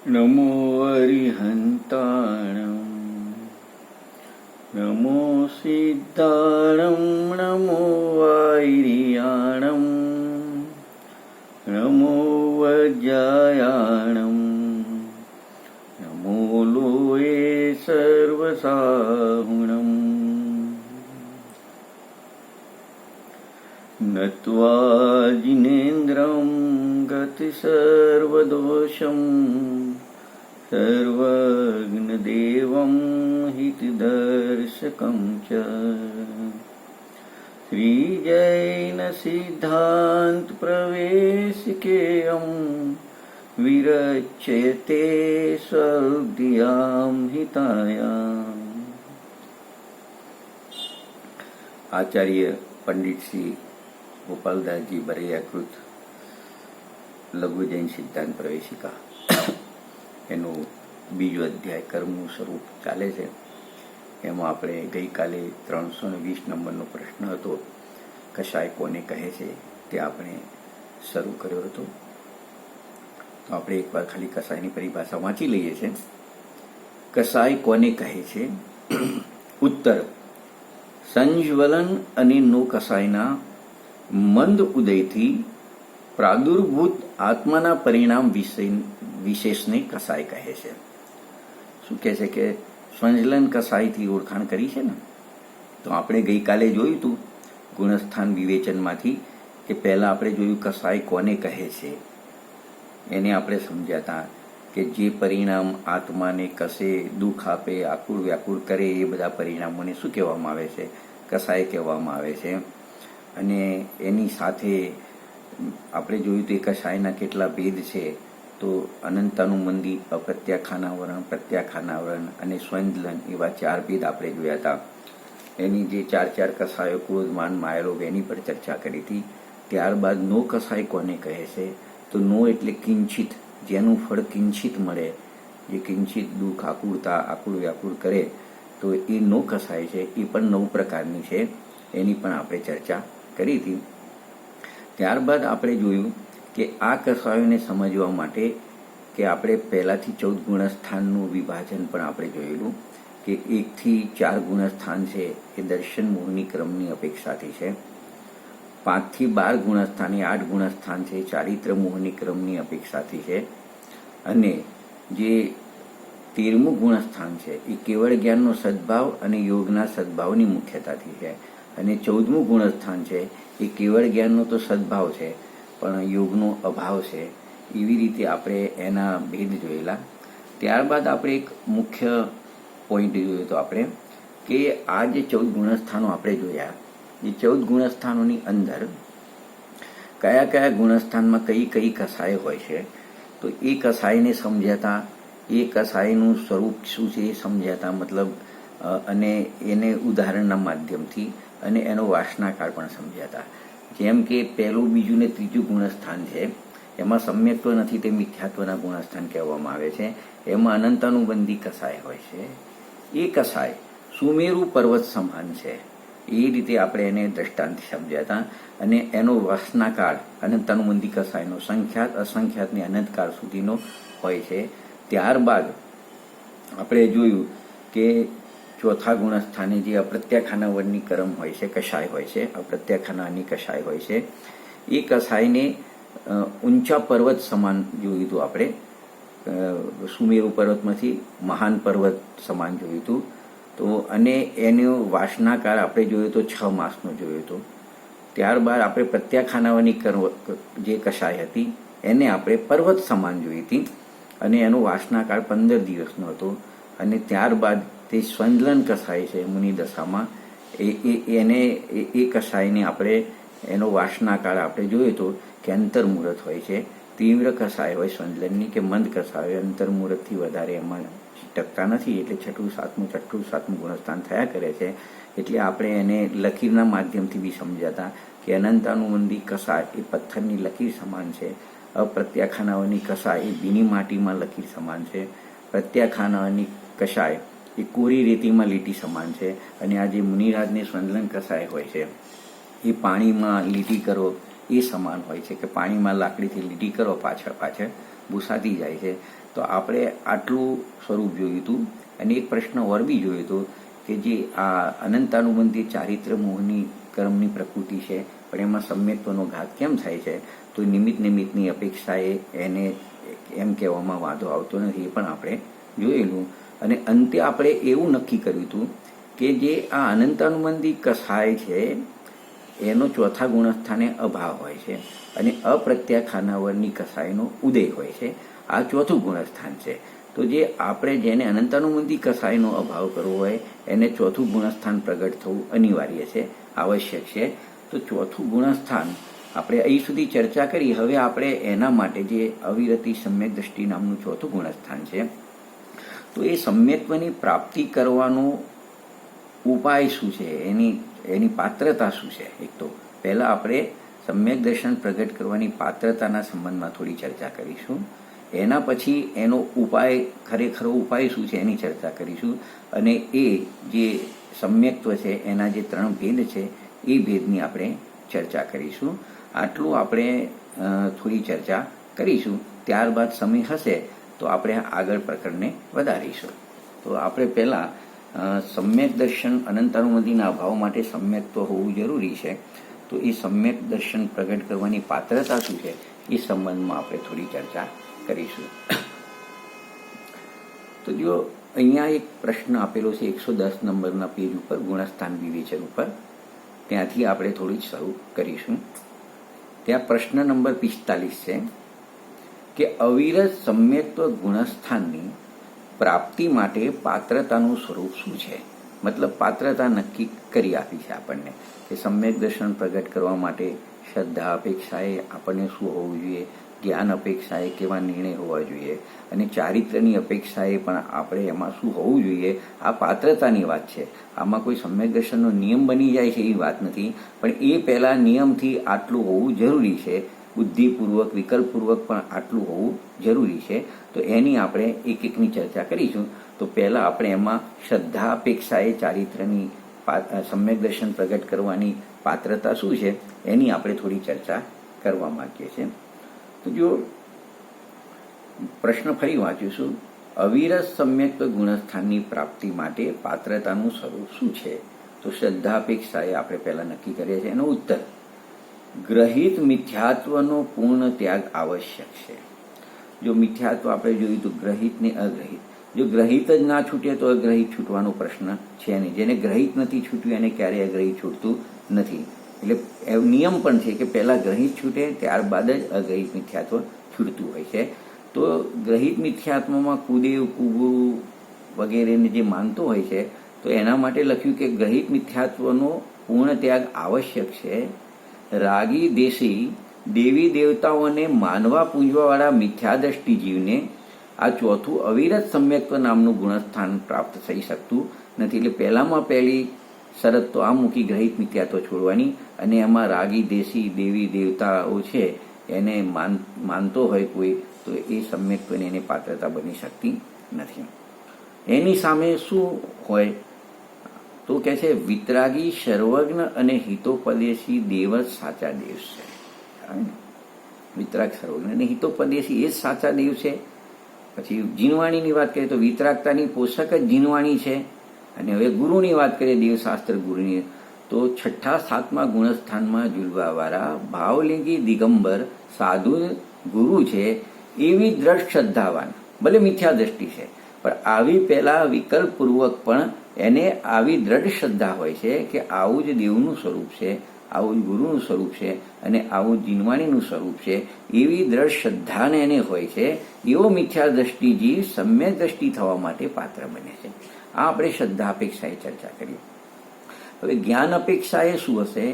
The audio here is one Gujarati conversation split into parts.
નમો અરિહંતાણં નમો સિદ્ધાણં નમો વૈરિયાણં નમો વજ્જાયાણં નમો લોયે સર્વસાહુણં નત્વા જિનેન્દ્રં ગતિસર્વદોષં સર્વજ્ઞદેવં હિતદર્શકં ચ શ્રીજૈન સિદ્ધાંત પ્રવેશિકેયં વિરચ્યતે સ્વબુદ્ધ્યાં હિતાયાં. આચાર્ય પંડિત શ્રી ગોપાલદાસજી બરૈયાકૃત લઘુ જૈન સિદ્ધાંત પ્રવેશિકા એનું બીજો અધ્યાય કર્મનું સ્વરૂપ ચાલે છે. એમાં આપણે ગઈકાલે 320 નંબરનો પ્રશ્ન હતો, કશાય કોને કહે છે, તે આપણે શરૂ કર્યો હતો. તો આપણે એકવાર ખાલી કશાયની પરિભાષા વાંચી લઈએ છીએ. કશાય કોને કહે છે? ઉત્તર: સંજ્વલન અને નો કશાયના મંદ ઉદયથી પ્રાદુર્ભૂત આત્માના પરિણામ વિશેષને કશાય કહે છે. શું કહે છે કે સંજ્વલન કશાયથી ઓળખાણ કરી છે ને? તો આપણે ગઈકાલે જોયું હતું ગુણસ્થાન વિવેચનમાંથી કે પહેલા આપણે જોયું કશાય કોને કહે છે, એને આપણે સમજાતા કે જે પરિણામ આત્માને કશે, દુઃખ આપે, આકુળ વ્યાકુળ કરે, એ બધા પરિણામોને શું કહેવામાં આવે છે? કશાય કહેવામાં આવે છે. અને એની સાથે આપણે જોયું તો એ કશાયના કેટલા ભેદ છે. તો અનંતાનુબંધી, અપ્રત્યાખ્યાનાવરણ, પ્રત્યાખ્યાનાવરણ અને સ્વંદલન, એવા 4 ભેદ આપણે જોયા હતા. એની જે 4 કશાયો, ક્રોધ, માન, માયાલોભ, એની પર ચર્ચા કરી હતી. ત્યારબાદ નો કશાય કોને કહે છે? તો નો એટલે કિંચિત, જેનું ફળ કિંચિત મળે, જે કિંચિત દુઃખ, આકુળતા, આકુળ વ્યાકુળ કરે, તો એ નો કશાય છે. એ પણ 9 પ્રકારની છે, એની પણ આપણે ચર્ચા કરી હતી. ત્યારબાદ આપણે જોયું કે આ કશાયોને સમજવા માટે કે આપણે પહેલાથી 14 ગુણસ્થાનનું વિભાજન પણ આપણે જોયેલું કે 1 થી 4 ગુણસ્થાન છે એ દર્શન મોહની ક્રમની અપેક્ષાથી છે. 5 થી 12 ગુણસ્થાન, 8 ગુણસ્થાન છે ચારિત્ર મોહની ક્રમની અપેક્ષાથી છે. અને જે 13મું ગુણસ્થાન છે એ કેવળ જ્ઞાનનો સદભાવ અને યોગના સદભાવની મુખ્યતાથી છે. અને 14મું ગુણસ્થાન છે એ કેવળ જ્ઞાનનો તો સદભાવ છે પણ યોગનો અભાવ છે. એવી રીતે આપણે એના ભેદ જોયેલા. ત્યારબાદ આપણે એક મુખ્ય પોઈન્ટ જોયો તો આપણે કે આ જે 14 ગુણસ્થાનો આપણે જોયા, એ 14 ગુણસ્થાનોની અંદર કયા કયા ગુણસ્થાનમાં કઈ કઈ કશાય હોય છે, તો એ કશાયને સમજાતા, એ કશાયનું સ્વરૂપ શું છે એ સમજાતા, મતલબ અને એને ઉદાહરણના માધ્યમથી અને એનો વાસનાકાળ પણ સમજાતા. જેમ કે પહેલું, બીજું ને ત્રીજું ગુણસ્થાન છે એમાં સમ્યક્ત્વ નથી, તે મિથ્યાત્વના ગુણસ્થાન કહેવામાં આવે છે. એમાં અનંતાનુબંધી કશાય હોય છે. એ કશાય સુમેરુ પર્વત સમાન છે, એ રીતે આપણે એને દ્રષ્ટાંતથી સમજાતા. અને એનો વાસનાકાળ અનંતાનુબંધી કશાયનો સંખ્યાત અસંખ્યાતને અનંતકાળ સુધીનો હોય છે. ત્યારબાદ આપણે જોયું કે ચોથા ગુણસ્થાને જે અપ્રત્યાખ્યાનાવરની કર્મ હોય છે, કશાય હોય છે, અપ્રત્યાખ્યાનાની કશાય હોય છે. એ કશાયને ઊંચા પર્વત સમાન જોયું હતું આપણે. સુમેરુ પર્વતમાંથી મહાન પર્વત સમાન જોયું હતું. તો અને એનો વાસનાકાળ આપણે જોયો તો 6 માસનો જોયો હતો. ત્યારબાદ આપણે પ્રત્યાખ્યાનાવરની જે કશાય હતી એને આપણે પર્વત સમાન જોઈ હતી અને એનો વાસનાકાળ 15 દિવસનો હતો. અને ત્યારબાદ તે સ્વંદલન કશાય છે મુનિ દશામાં, એ કશાયને આપણે એનો વાસનાકાળ આપણે જોયો તો કે અંતર્મુહૂર્ત હોય છે. તીવ્ર કશાય હોય સ્વંદલનની, કે મંદ કશાય હોય, અંતર્મુહૂર્તથી વધારે એમાં ટકતા નથી. એટલે 6ઠું, 7મું ગુણસ્થાન થયા કરે છે. એટલે આપણે એને લકીરના માધ્યમથી બી સમજાતા કે અનંતાનુબંધી કશાય એ પથ્થરની લકીર સમાન છે. અપ્રત્યાખ્યાનાઓની કશાય એ ભીની માટીમાં લકીર સમાન છે. પ્રત્યાખ્યાનાઓની કશાય એ કોરી રેતીમાં લીટી સમાન છે. અને આ જે મુનિરાજને સ્વંદલન કશાય હોય છે એ પાણીમાં લીટી કરો એ સમાન હોય છે કે પાણીમાં લાકડીથી લીટી કરો પાછળ પાછળ ભૂસાતી જાય છે. તો આપણે આટલું સ્વરૂપ જોયું હતું. અને એક પ્રશ્ન ઓર બી જોયો હતો કે જે આ અનંતાનુબંધી ચારિત્ર મોહની કર્મની પ્રકૃતિ છે, પણ એમાં સમ્યક્ત્વનો ઘાત કેમ થાય છે? તો નિમિત્તની અપેક્ષાએ એને એમ કહેવામાં વાંધો આવતો નથી, એ પણ આપણે જોયેલું. અને અંતે આપણે એવું નક્કી કર્યું હતું કે જે આ અનંતાનુબંધી કસાય છે એનો ચોથા ગુણસ્થાને અભાવ હોય છે અને અપ્રત્યાખાનાવરની કસાયનો ઉદય હોય છે. આ ચોથું ગુણસ્થાન છે. તો જે આપણે જેને અનંતાનુબંધી કસાયનો અભાવ કરવો હોય એને ચોથું ગુણસ્થાન પ્રગટ થવું અનિવાર્ય છે, આવશ્યક છે. તો ચોથું ગુણસ્થાન આપણે અહીં સુધી ચર્ચા કરી. હવે આપણે એના માટે જે અવિરતિ સમ્યક દ્રષ્ટિ નામનું ચોથું ગુણસ્થાન છે, તો એ સમ્યક્ત્વની પ્રાપ્તિ કરવાનો ઉપાય શું છે, એની પાત્રતા શું છે? એક તો પહેલાં આપણે સમ્યક દર્શન પ્રગટ કરવાની પાત્રતાના સંબંધમાં થોડી ચર્ચા કરીશું. એના પછી એનો ઉપાય, ખરેખર ઉપાય શું છે એની ચર્ચા કરીશું. અને એ જે સમ્યક્ત્વ છે એના જે 3 ભેદ છે એ ભેદની આપણે ચર્ચા કરીશું. આટલું આપણે થોડી ચર્ચા કરીશું. ત્યારબાદ સમય હશે તો આપણે આગળ પ્રકરણને વધારીશું. તો આપણે પહેલાં સમ્યક દર્શન અનંતાનુબંધીના અભાવ માટે સમ્યક્ત્વ હોવું જરૂરી છે. તો એ સમ્યક દર્શન પ્રગટ કરવાની પાત્રતા શું છે એ સંબંધમાં આપણે થોડી ચર્ચા કરીશું. તો જો અહીંયા એક પ્રશ્ન આપેલો છે 110 નંબરના પેજ ઉપર, ગુણસ્થાન વિવેચન ઉપર, ત્યાંથી આપણે થોડી શરૂ કરીશું. ત્યાં પ્રશ્ન નંબર 45 છે કે અવિરત સમ્યક્ત્વ ગુણસ્થાનની પ્રાપ્તિ માટે પાત્રતાનું સ્વરૂપ શું છે? મતલબ પાત્રતા નક્કી કરી આપી છે આપણને કે સમ્યક દર્શન પ્રગટ કરવા માટે શ્રદ્ધા અપેક્ષાએ આપણને શું હોવું જોઈએ, જ્ઞાન અપેક્ષાએ કેવા નિર્ણય હોવા જોઈએ, અને ચારિત્ર્યની અપેક્ષાએ પણ આપણે એમાં શું હોવું જોઈએ. આ પાત્રતાની વાત છે. આમાં કોઈ સમ્યક દર્શનનો નિયમ બની જાય છે એવી વાત નથી, પણ એ પહેલાં નિયમથી આટલું હોવું જરૂરી છે, બુદ્ધિપૂર્વક વિકલ્પપૂર્વક પણ આટલું હોવું જરૂરી છે. તો એની આપણે એક એકની ચર્ચા કરીશું. તો પહેલાં આપણે એમાં શ્રદ્ધા અપેક્ષાએ ચારિત્ર્યની સમ્યક દર્શન પ્રગટ કરવાની પાત્રતા શું છે એની આપણે થોડી ચર્ચા કરવા માંગીએ છીએ. તો જો પ્રશ્ન ફરી વાંચીશું, અવિરત સમ્યક્ત્વ ગુણસ્થાનની પ્રાપ્તિ માટે પાત્રતાનું સ્વરૂપ શું છે? તો શ્રદ્ધા અપેક્ષાએ આપણે પહેલાં નક્કી કરીએ છીએ. એનો ઉત્તર ગ્રહિત મિથ્યાત્વનો પૂર્ણ ત્યાગ આવશ્યક છે. જો મિથ્યાત્વ આપણે જોયું તો ગ્રહિત ને અગ્રહિત. જો ગ્રહિત જ ના છૂટે તો અગ્રહિત છૂટવાનો પ્રશ્ન છે નહીં. જેને ગ્રહિત નથી છૂટ્યું એને ક્યારેય અગ્રહિત છૂટતું નથી. એટલે નિયમ પણ છે કે પહેલાં ગ્રહિત છૂટે ત્યારબાદ જ અગ્રહિત મિથ્યાત્વ છૂટતું હોય છે. તો ગ્રહિત મિથ્યાત્વમાં કુદેવ કુગુરુ વગેરેને જે માનતો હોય છે તો એના માટે લખ્યું કે ગ્રહિત મિથ્યાત્વનો પૂર્ણ ત્યાગ આવશ્યક છે. રાગી દેશી દેવી દેવતાઓને માનવા પૂજવાવાળા મિથ્યાદ્રષ્ટિ જીવને આ ચોથું અવિરત સમ્યક્ત્વ નામનું ગુણસ્થાન પ્રાપ્ત થઈ શકતું નથી. એટલે પહેલામાં પહેલી શરત તો આ મૂકી ગ્રહિત મિથ્યાત્વ છોડવાની, અને એમાં રાગી દેશી દેવી દેવતાઓ છે એને માનતો હોય કોઈ તો એ સમ્યક્ત્વને એને પાત્રતા બની શકતી નથી. એની સામે શું હોય તો કહે છે વિતરાગી સર્વજ્ઞ અને હિતોપદેશી દેવ જ સાચા દેવ છે. વિતરાગ સર્વજ્ઞ અને હિતોપદેશી એ જ સાચા દેવ છે. પછી જીનવાણીની વાત કરીએ તો વિતરાગતાની પોષક જ જીનવાણી છે. અને હવે ગુરુની વાત કરીએ, દેવશાસ્ત્ર ગુરુની, તો 6-7મા ગુણસ્થાનમાં ઝૂલવાવાળા ભાવલિંગી દિગંબર સાધુ ગુરુ છે એવી દ્રઢ શ્રદ્ધાવાન, ભલે મિથ્યા દ્રષ્ટિ છે પણ આવી પહેલા વિકલ્પપૂર્વક પણ એને આવી દ્રઢ શ્રદ્ધા હોય છે કે આવું જ દેવનું સ્વરૂપ છે, આવું જ ગુરુનું સ્વરૂપ છે અને આવું જીનવાણીનું સ્વરૂપ છે. એવી દ્રઢ શ્રદ્ધાને એને હોય છે. એવો મિથ્યા દ્રષ્ટિ જીવ સમ્યક દ્રષ્ટિ થવા માટે પાત્ર બને છે. આ આપણે શ્રદ્ધા અપેક્ષાએ ચર્ચા કરીએ. હવે જ્ઞાન અપેક્ષાએ શું હશે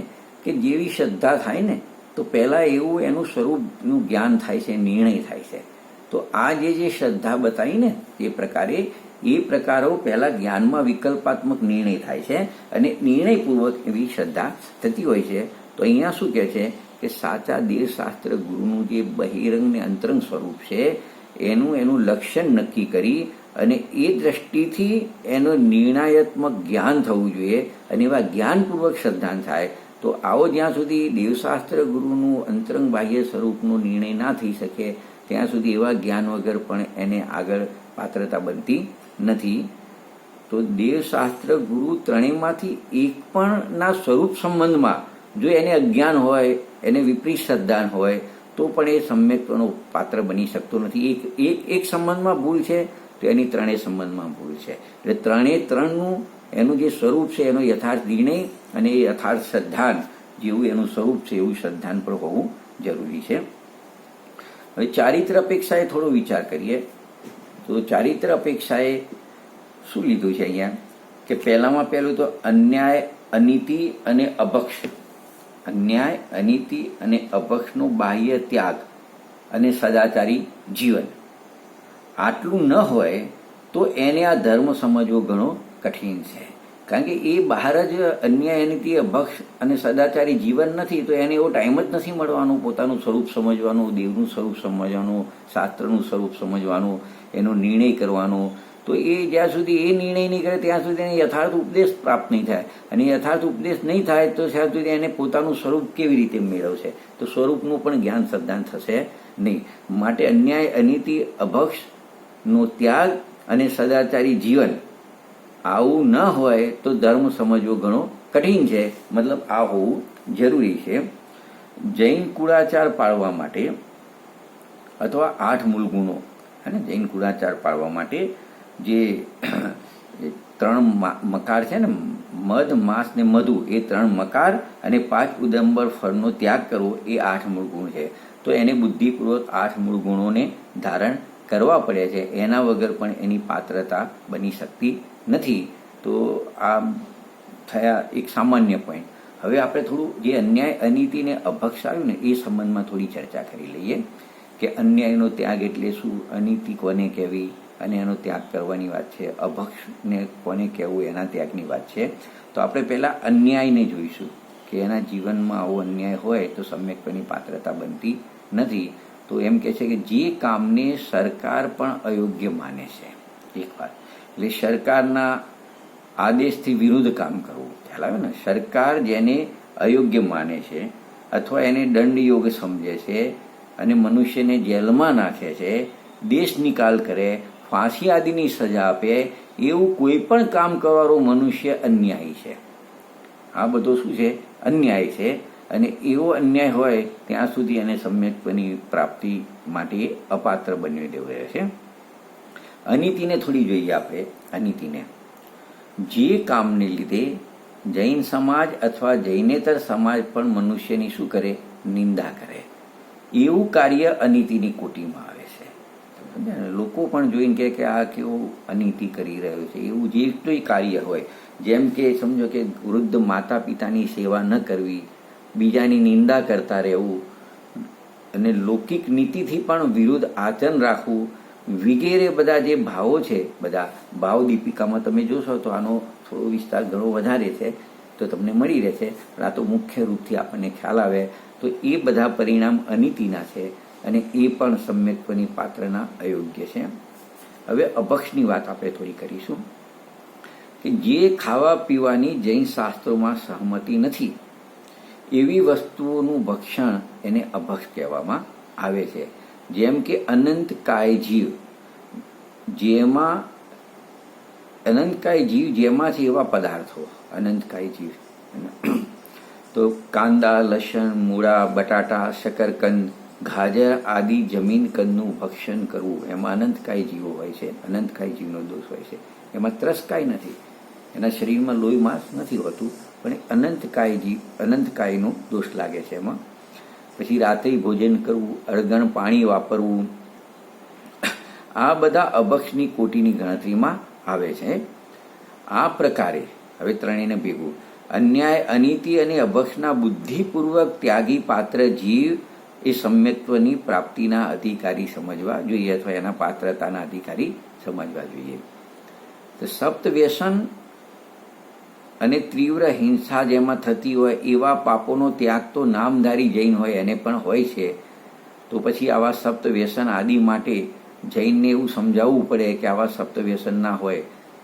કે જેવી શ્રદ્ધા થાય ને તો પહેલાં એવું એનું સ્વરૂપનું જ્ઞાન થાય છે, નિર્ણય થાય છે. તો આ જે શ્રદ્ધા બતાવી ને એ પ્રકારો પહેલાં જ્ઞાનમાં વિકલ્પાત્મક નિર્ણય થાય છે અને નિર્ણયપૂર્વક એવી શ્રદ્ધા થતી હોય છે. તો અહીંયા શું કહે છે કે સાચા દેવશાસ્ત્ર ગુરુનું જે બહિરંગ ને અંતરંગ સ્વરૂપ છે એનું લક્ષણ નક્કી કરી અને એ દ્રષ્ટિથી એનું નિર્ણયાત્મક જ્ઞાન થવું જોઈએ. અને એવા જ્ઞાનપૂર્વક શ્રદ્ધા થાય તો આવો જ્યાં સુધી દેવશાસ્ત્ર ગુરુનું અંતરંગ બાહ્ય સ્વરૂપનો નિર્ણય ના થઈ શકે ત્યાં સુધી એવા જ્ઞાન વગર પણ એને આગળ પાત્રતા બનતી નથી. તો દેવશાસ્ત્ર ગુરુ ત્રણેયમાંથી એક પણ ના સ્વરૂપ સંબંધમાં જો એને અજ્ઞાન હોય, એને વિપરીત શ્રદ્ધા હોય, તો પણ એ સમ્યક્ત્વનો પાત્ર બની શકતો નથી. એક સંબંધમાં ભૂલ છે તો એની ત્રણેય સંબંધમાં ભૂલ છે. એટલે ત્રણનું એનું જે સ્વરૂપ છે એનો યથાર્થ નિર્ણય અને એ યથાર્થ શ્રદ્ધાન જેવું એનું સ્વરૂપ છે એવું શ્રદ્ધાન પણ હોવું જરૂરી છે. હવે ચારિત્ર અપેક્ષાએ થોડો વિચાર કરીએ તો ચારિત્ર અપેક્ષાએ શું લીધું છે અહીંયા કે પહેલું તો અન્યાય, અનીતિ અને અભક્ષ. અન્યાય, અનીતિ અને અભક્ષનો બાહ્ય ત્યાગ અને સદાચારી જીવન. આટલું ન હોય તો એને આ ધર્મ સમજવો ઘણો કઠિન છે. કારણ કે એ બહાર જ અન્યાય, અનીતિ, અભક્ષ અને સદાચારી જીવન નથી તો એને એવો ટાઈમ જ નથી મળવાનો પોતાનું સ્વરૂપ સમજવાનું, દેવનું સ્વરૂપ સમજવાનું, શાસ્ત્રનું સ્વરૂપ સમજવાનું, એનો નિર્ણય કરવાનો. તો એ જ્યાં સુધી એ નિર્ણય નહીં કરે ત્યાં સુધી એને યથાર્થ ઉપદેશ પ્રાપ્ત નહીં થાય. અને યથાર્થ ઉપદેશ નહીં થાય તો ત્યાં સુધી એને પોતાનું સ્વરૂપ કેવી રીતે મેળવશે? તો સ્વરૂપનું પણ જ્ઞાન શ્રદ્ધાન થશે નહીં. માટે અન્યાય, અનીતિ, અભક્ષનો ત્યાગ અને સદાચારી જીવન આવું ન હોય તો ધર્મ સમજવો ઘણો કઠિન છે. મતલબ આ હોવું જરૂરી છે. જૈન કુળાચાર પાળવા માટે અથવા 8 મૂળ ગુણો અને જૈન કુળાચાર પાળવા માટે જે 3 મકાર છે ને, મધ, માંસ ને મધુ, એ 3 મકાર અને 5 ઉદંબર ફળનો ત્યાગ કરવો એ 8 મૂળ ગુણ છે. તો એને બુદ્ધિપૂર્વક 8 મૂળ ગુણોને ધારણ કરવા પડે છે. એના વગર પણ એની પાત્રતા બની શકતી નથી. તો આ થયા એક સામાન્ય પોઈન્ટ. હવે આપણે થોડું જે અન્યાય, અનીતિ ને અભક્ષ આવ્યું ને એ સંબંધમાં થોડી ચર્ચા કરી લઈએ કે અન્યાયનો ત્યાગ એટલે શું, અનીતિ કોને કહેવી અને એનો ત્યાગ કરવાની વાત છે, અભક્ષને કોને કહેવું એના ત્યાગની વાત છે. તો આપણે પહેલા અન્યાયને જોઈશું કે એના જીવનમાં આવો અન્યાય હોય તો સમ્યક્ત્વની પાત્રતા બનતી નથી. તો એમ કહે છે કે જે કામને સરકાર પણ અયોગ્ય માને છે, એક વાત એટલે સરકારના આદેશથી વિરુદ્ધ કામ કરવું. ખ્યાલ આવે ને? સરકાર જેને અયોગ્ય માને છે અથવા એને દંડયોગ સમજે છે અને મનુષ્યને જેલમાં નાખે છે, દેશ નિકાલ કરે, ફાંસી આદિની સજા આપે, એવું કોઈ પણ કામ કરવાનો મનુષ્ય અન્યાયી છે. આ બધો શું છે? અન્યાય છે. અને એવો અન્યાય હોય ત્યાં સુધી એને સમ્યક્ત્વની પ્રાપ્તિ માટે અપાત્ર બની દેવાય છે. અનીતિને થોડી જોઈએ આપણે. અનીતિને જે કામને લીધે જૈન સમાજ અથવા જૈનેતર સમાજ પણ મનુષ્યની શું કરે? નિંદા કરે, એવું કાર્ય અનીતિની કોટીમાં આવે છે. લોકો પણ જોઈને કહે કે આ કેવું અનીતિ કરી રહ્યો છે. એવું જે કોઈ કાર્ય હોય, જેમ કે સમજો કે વૃદ્ધ માતા પિતાની સેવા ન કરવી, બીજાની નિંદા કરતા રહેવું અને લૌકિક નીતિથી પણ વિરુદ્ધ આચરણ રાખવું વગેરે બધા જે ભાવો છે, બધા ભાવ દીપિકામાં તમે જોશો તો આનો થોડો વિસ્તાર ઘણો વધારે છે તો તમને મળી રહેશે. પણ આ તો મુખ્ય રૂપથી આપણને ખ્યાલ આવે તો એ બધા પરિણામ અનીતિના છે અને એ પણ સમ્યક્ત્વની પાત્રના અયોગ્ય છે. હવે અભક્ષની વાત આપણે થોડી કરીશું કે જે ખાવા પીવાની જૈન શાસ્ત્રોમાં સહમતિ નથી એવી વસ્તુઓનું ભક્ષણ એને અભક્ષ કહેવામાં આવે છે. જેમ કે અનંતકાય જીવ, જેમાં છે એવા પદાર્થો અનંતકાય જીવ. તો કાંદા, લસણ, મૂળા, બટાટા, શકરકંદ, ગાજર આદિ જમીન કંદનું ભક્ષણ કરવું, એમાં અનંતકાય જીવો હોય છે. અનંતકાય જીવનો દોષ હોય છે. એમાં ત્રસકાય નથી, એના શરીરમાં લોહી માંસ નથી હોતું, પણ અનંતકાયનો દોષ લાગે છે એમાં. પછી રાત્રિ ભોજન કરવું, અળગણ પાણી વાપરવું, આ બધા અભક્ષની કોટીની ગણતરીમાં આવે છે. આ પ્રકારે હવે ત્રણેયને ભેગું અન્યાય, અનીતિ અને અભક્ષના બુદ્ધિપૂર્વક ત્યાગી પાત્ર જીવ એ સમ્યક્ત્વની પ્રાપ્તિના અધિકારી સમજવા જોઈએ અથવા એના પાત્રતાના અધિકારી સમજવા જોઈએ. તો સપ્ત વ્યસન અને તીવ્ર હિંસા જેમાં થતી હોય એવા પાપોનો ત્યાગ તો નામધારી જૈન હોય એને પણ હોય છે. તો પછી આવા સપ્ત વ્યસન આદિ માટે જૈનને એવું સમજાવવું પડે કે આવા સપ્ત વ્યસન ના હોય.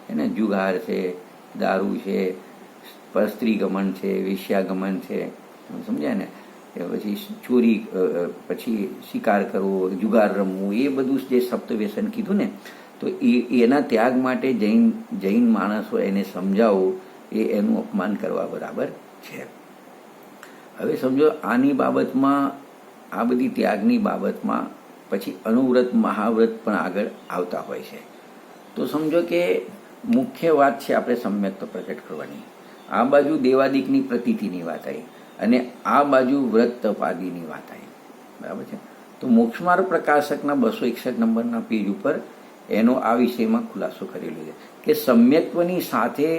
એને જુગાર છે, દારૂ છે, પરસ્ત્રી ગમન છે, વેશ્યાગમન છે, સમજાય ને, એ પછી ચોરી, પછી શિકાર કરવો, જુગાર રમવું, એ બધું જે સપ્તવ્યસન કીધું ને, તો એના ત્યાગ માટે જૈન માણસો એને સમજાવો એ એનું અપમાન કરવા બરાબર છે. હવે સમજો આની બાબતમાં, આ બધી ત્યાગની બાબતમાં પછી અણુવ્રત મહાવ્રત પણ આગળ આવતા હોય છે. તો સમજો કે મુખ્ય વાત છે આપણે સમ્યક્ત પ્રગટ કરવાની. આ બાજુ દેવાદિકની પ્રતીતિની વાત આવી અને આ બાજુ વ્રત તપાદીની વાત આવી, બરાબર છે. તો મોક્ષમાર્ગ પ્રકાશકના 261 નંબરના પેજ ઉપર એનો આ વિષયમાં ખુલાસો કરેલો છે કે સમ્યક્ત્વની સાથે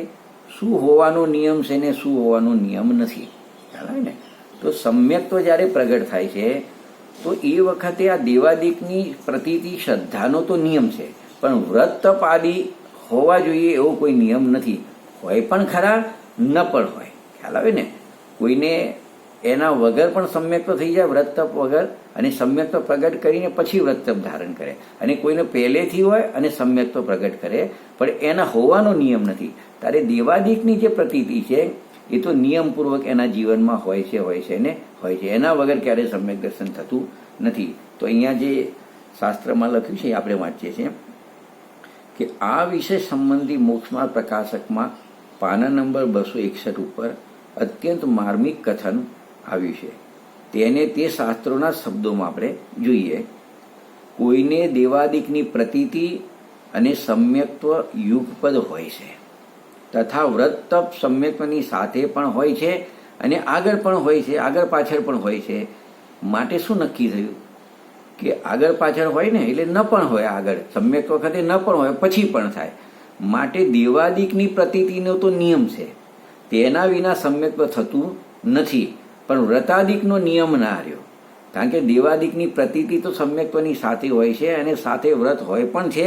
શું હોવાનો નિયમ છે ને શું હોવાનો નિયમ નથી. ખ્યાલ આવે ને? તો સમ્યક્ત્વ જ્યારે પ્રગટ થાય છે તો એ વખતે આ દેવાદિકની પ્રતીતિ શ્રદ્ધાનો તો નિયમ છે, પણ વ્રત તપ આદિ હોવા જોઈએ એવો કોઈ નિયમ નથી. હોય પણ ખરા, ન પણ હોય. ખ્યાલ આવે ને? કોઈને એના વગર પણ સમ્યક્ત્વ થઈ જાય, વ્રત તપ વગર, અને સમ્યક્ત્વ પ્રગટ કરીને પછી વ્રત તપ ધારણ કરે, અને કોઈને પહેલેથી હોય અને સમ્યક્ત્વ પ્રગટ કરે, પણ એના હોવાનો નિયમ નથી. ત્યારે દેવાદિકની જે પ્રતીતિ છે એ તો નિયમપૂર્વક એના જીવનમાં હોય છે ને હોય છે. એના વગર ક્યારેય સમ્યક દર્શન થતું નથી. તો અહીંયા જે શાસ્ત્રમાં લખ્યું છે આપણે વાંચીએ છીએ કે આ વિષય સંબંધી મોક્ષમાર્ગ પ્રકાશકમાં પાના નંબર 261 ઉપર અત્યંત માર્મિક કથન આવ્યું છે. તેને તે શાસ્ત્રોના શબ્દોમાં આપણે જોઈએ. કોઈને દેવાદિકની પ્રતીતિ અને સમ્યક્ત્વ યુગપદ હોય છે, તથા વ્રત તપ સમ્યક્ત્વની સાથે પણ હોય છે અને આગળ પણ હોય છે, આગળ પાછળ પણ હોય છે. માટે શું નક્કી થયું કે આગળ પાછળ હોય ને એટલે ન પણ હોય, આગળ સમ્યક વખતે ન પણ હોય, પછી પણ થાય. માટે દેવાદિકની પ્રતીતિનો તો નિયમ છે, તેના વિના સમ્યક્ત્વ થતું નથી. પણ વ્રતાદિકનો નિયમ ના રહ્યો, કારણ કે દેવાદિકની પ્રતીતિ તો સમ્યક્ત્વની સાથે હોય છે અને સાથે વ્રત હોય પણ છે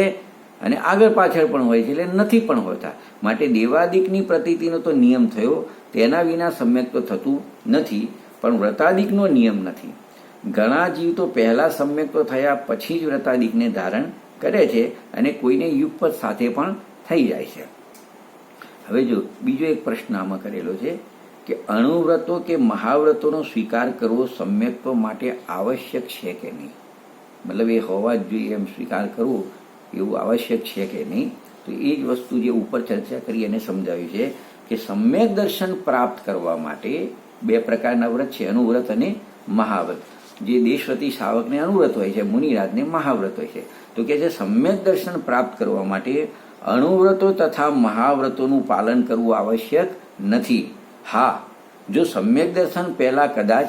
અને આગળ પાછળ પણ હોય છે, એટલે નથી પણ હોતા. માટે દેવાદિકની પ્રતીતિનો તો નિયમ થયો, તેના વિના સમ્યક્ત્વ થતું નથી, પણ વ્રતાદિકનો નિયમ નથી. ઘણા જીવ તો પહેલા સમ્યક્ત્વ થયા પછી જ વ્રતાદિકને ધારણ કરે છે અને કોઈને યુગપદ સાથે પણ થઈ જાય છે. હવે જો બીજો એક પ્રશ્ન આમાં કરેલો છે કે અણુવ્રતો કે મહાવ્રતોનો સ્વીકાર કરવો સમ્યક્ત્વ માટે આવશ્યક છે કે નહીં, મતલબ એ હોવા જ જોઈએ એમ સ્વીકાર કરવો એવું આવશ્યક છે કે નહીં. તો એ જ વસ્તુ જે ઉપર ચર્ચા કરી અને સમજાવ્યું છે કે સમ્યક દર્શન પ્રાપ્ત કરવા માટે બે પ્રકારના વ્રત છે, અનુવ્રત અને મહાવ્રત. જે દેશવતી શાવકને અનુવ્રત હોય છે, મુનિરાજને મહાવ્રત હોય છે. તો કે છે સમ્યક દર્શન પ્રાપ્ત કરવા માટે અણુવ્રતો તથા મહાવ્રતોનું પાલન કરવું આવશ્યક નથી. હા, જો સમ્યક દર્શન પહેલા કદાચ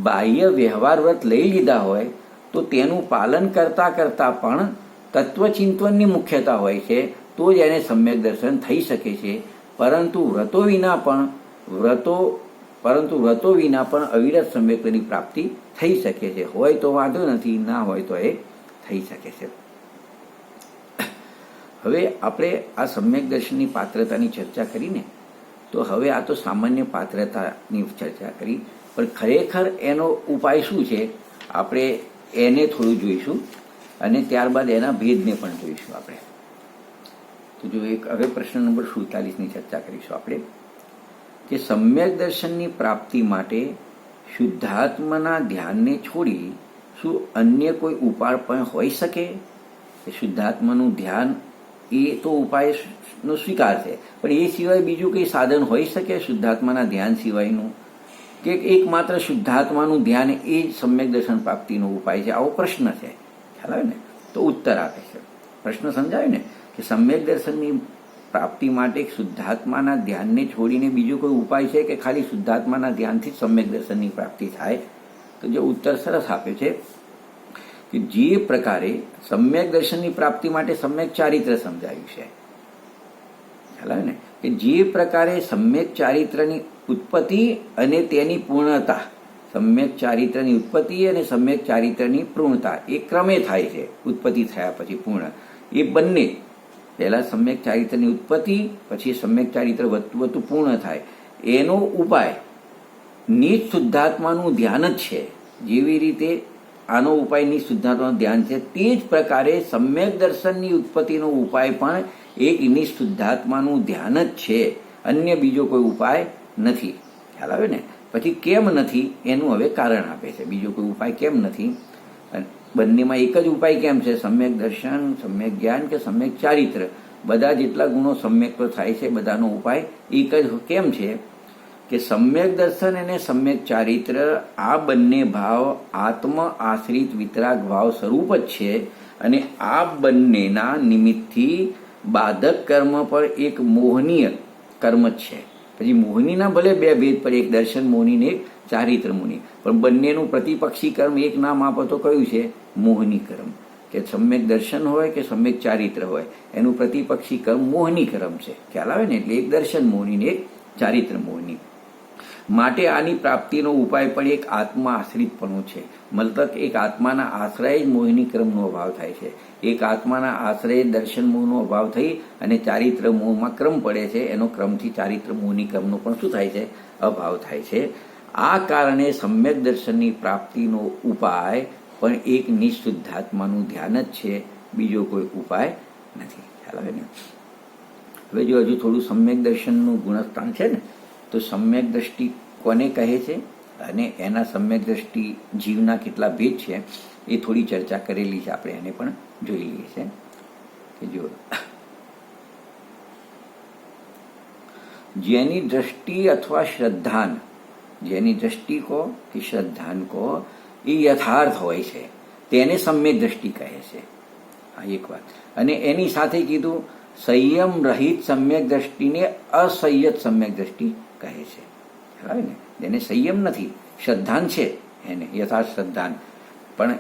બાહ્ય વ્યવહાર વ્રત લઈ લીધા હોય તો તેનું પાલન કરતા કરતા પણ તત્વચિંતનની મુખ્યતા હોય છે, તો જ એને સમ્યક દર્શન થઈ શકે છે. પરંતુ વ્રતો વિના પણ અવિરત સમ્યક્ત્વની પ્રાપ્તિ થઈ શકે છે. હોય તો વાંધો નથી, ના હોય તો એ થઈ શકે છે. હવે આપણે આ સમ્યક દર્શનની પાત્રતાની ચર્ચા કરીને, તો હવે આ તો સામાન્ય પાત્રતાની ચર્ચા કરી, પણ ખરેખર એનો ઉપાય શું છે આપણે એને થોડું જોઈશું અને ત્યારબાદ એના ભેદને પણ જોઈશું આપણે. તો જો હવે પ્રશ્ન નંબર 47ની ચર્ચા કરીશું આપણે કે સમ્યક દર્શનની પ્રાપ્તિ માટે શુદ્ધાત્માના ધ્યાનને છોડી શું અન્ય કોઈ ઉપાય પણ હોઈ શકે? શુદ્ધાત્માનું ધ્યાન એ તો ઉપાયનો સ્વીકાર છે, પણ એ સિવાય બીજું કંઈ સાધન હોઈ શકે શુદ્ધાત્માના ધ્યાન સિવાયનું? કે એકમાત્ર શુદ્ધાત્માનું ધ્યાન એ જ સમ્યક દર્શન પ્રાપ્તિનો ઉપાય છે? આવો પ્રશ્ન છે. ખ્યાલ આવે ને? તો ઉત્તર આપે છે. પ્રશ્ન સમજાય ને કે સમ્યક દર્શનની પ્રાપ્તિ માટે શુદ્ધાત્માના ધ્યાનને છોડીને બીજો કોઈ ઉપાય છે કે ખાલી શુદ્ધાત્માના ધ્યાનથી જ સમ્યક દર્શનની પ્રાપ્તિ થાય? તો જે ઉત્તર સરસ આપે છે કે જે પ્રકારે સમ્યક દર્શનની પ્રાપ્તિ માટે સમ્યક ચારિત્ર સમજાવ્યું છે, ખ્યાલ આવે ને, કે જે પ્રકારે સમ્યક ચારિત્રની ઉત્પત્તિ અને તેની પૂર્ણતા, સમ્યક ચારિત્રની ઉત્પત્તિ અને સમ્યક ચારિત્રની પૂર્ણતા એ ક્રમે થાય છે. ઉત્પત્તિ થયા પછી પૂર્ણ, એ બંને પહેલા સમ્યક ચારિત્રની ઉત્પત્તિ પછી સમ્યક ચારિત્ર વધતું પૂર્ણ થાય. એનો ઉપાય નિજ શુદ્ધાત્માનું ધ્યાન જ છે. જેવી રીતે આનો ઉપાય નિજ શુદ્ધાત્માનું ધ્યાન છે, તે જ પ્રકારે સમ્યક દર્શનની ઉત્પત્તિનો ઉપાય પણ એક નિજ શુદ્ધાત્માનું ધ્યાન જ છે. અન્ય બીજો કોઈ ઉપાય નથી. ખ્યાલ આવે ને? પછી કેમ નથી એનું હવે કારણ આપે છે. બીજો કોઈ ઉપાય કેમ નથી, બંનેમાં એક જ ઉપાય કેમ છે? સમ્યક દર્શન, સમ્યક જ્ઞાન કે સમ્યક ચારિત્ર, બધા જેટલા ગુણો સમ્યક થાય છે બધાનો ઉપાય એક જ કેમ છે કે સમ્યક દર્શન અને સમ્યક ચારિત્ર આ બંને ભાવ આત્મ આશ્રિત વિતરાગ ભાવ સ્વરૂપ જ છે, અને આ બંનેના નિમિત્તથી બાધક કર્મ પર એક મોહનીય કર્મ જ છે. પછી મોહિનીના ભલે બે ભેદ પર, એક દર્શન મોહિની ને એક ચારિત્ર મોહિની, પણ બંનેનું પ્રતિપક્ષી કર્મ એક નામ આપો તો કયું છે? મોહની કર્મ. કે સમ્યક દર્શન હોય કે સમ્યક ચારિત્ર હોય, એનું પ્રતિપક્ષી કર્મ મોહની કર્મ છે. ખ્યાલ આવે ને? એટલે એક દર્શન મોહિની ને એક ચારિત્ર મોહિની. માટે આની પ્રાપ્તિનો ઉપાય પણ એક આત્મા આશ્રિતપણું છે. મતલબ એક આત્માના આશ્રય જ મોહિની ક્રમનો અભાવ થાય છે. એક આત્માના આશ્રય દર્શન મોહનો અભાવ થઈ અને ચારિત્ર મોહમાં ક્રમ પડે છે. એનો ક્રમથી ચારિત્ર મોહની ક્રમનો પણ શું થાય છે? અભાવ થાય છે. આ કારણે સમ્યક દર્શનની પ્રાપ્તિનો ઉપાય પણ એક નિશુદ્ધાત્માનું ધ્યાન જ છે, બીજો કોઈ ઉપાય નથી. ખ્યાલ આવે ને? હવે જો હજુ થોડું સમ્યક દર્શનનું ગુણસ્થાન છે ને, તો સમ્યક દ્રષ્ટિ કોને કહે છે અને એના સમ્યક દ્રષ્ટિ જીવના કેટલા ભેદ છે એ થોડી ચર્ચા કરેલી છે. આપણે એને પણ જોઈ લઈએ છીએ કે જો જેની દ્રષ્ટિ અથવા શ્રદ્ધાન, જેની દ્રષ્ટિ કહો કે શ્રદ્ધાન કહો, એ યથાર્થ હોય છે તેને સમ્યક દ્રષ્ટિ કહે છે. આ એક વાત. અને એની સાથે કીધું સંયમ રહિત સમ્યક દ્રષ્ટિને અસંયત સમ્યક દ્રષ્ટિ કહે છે. બરાબર ને? એને સંયમ નથી, શ્રદ્ધાન છે એને યથાર્થ શ્રદ્ધાન, પણ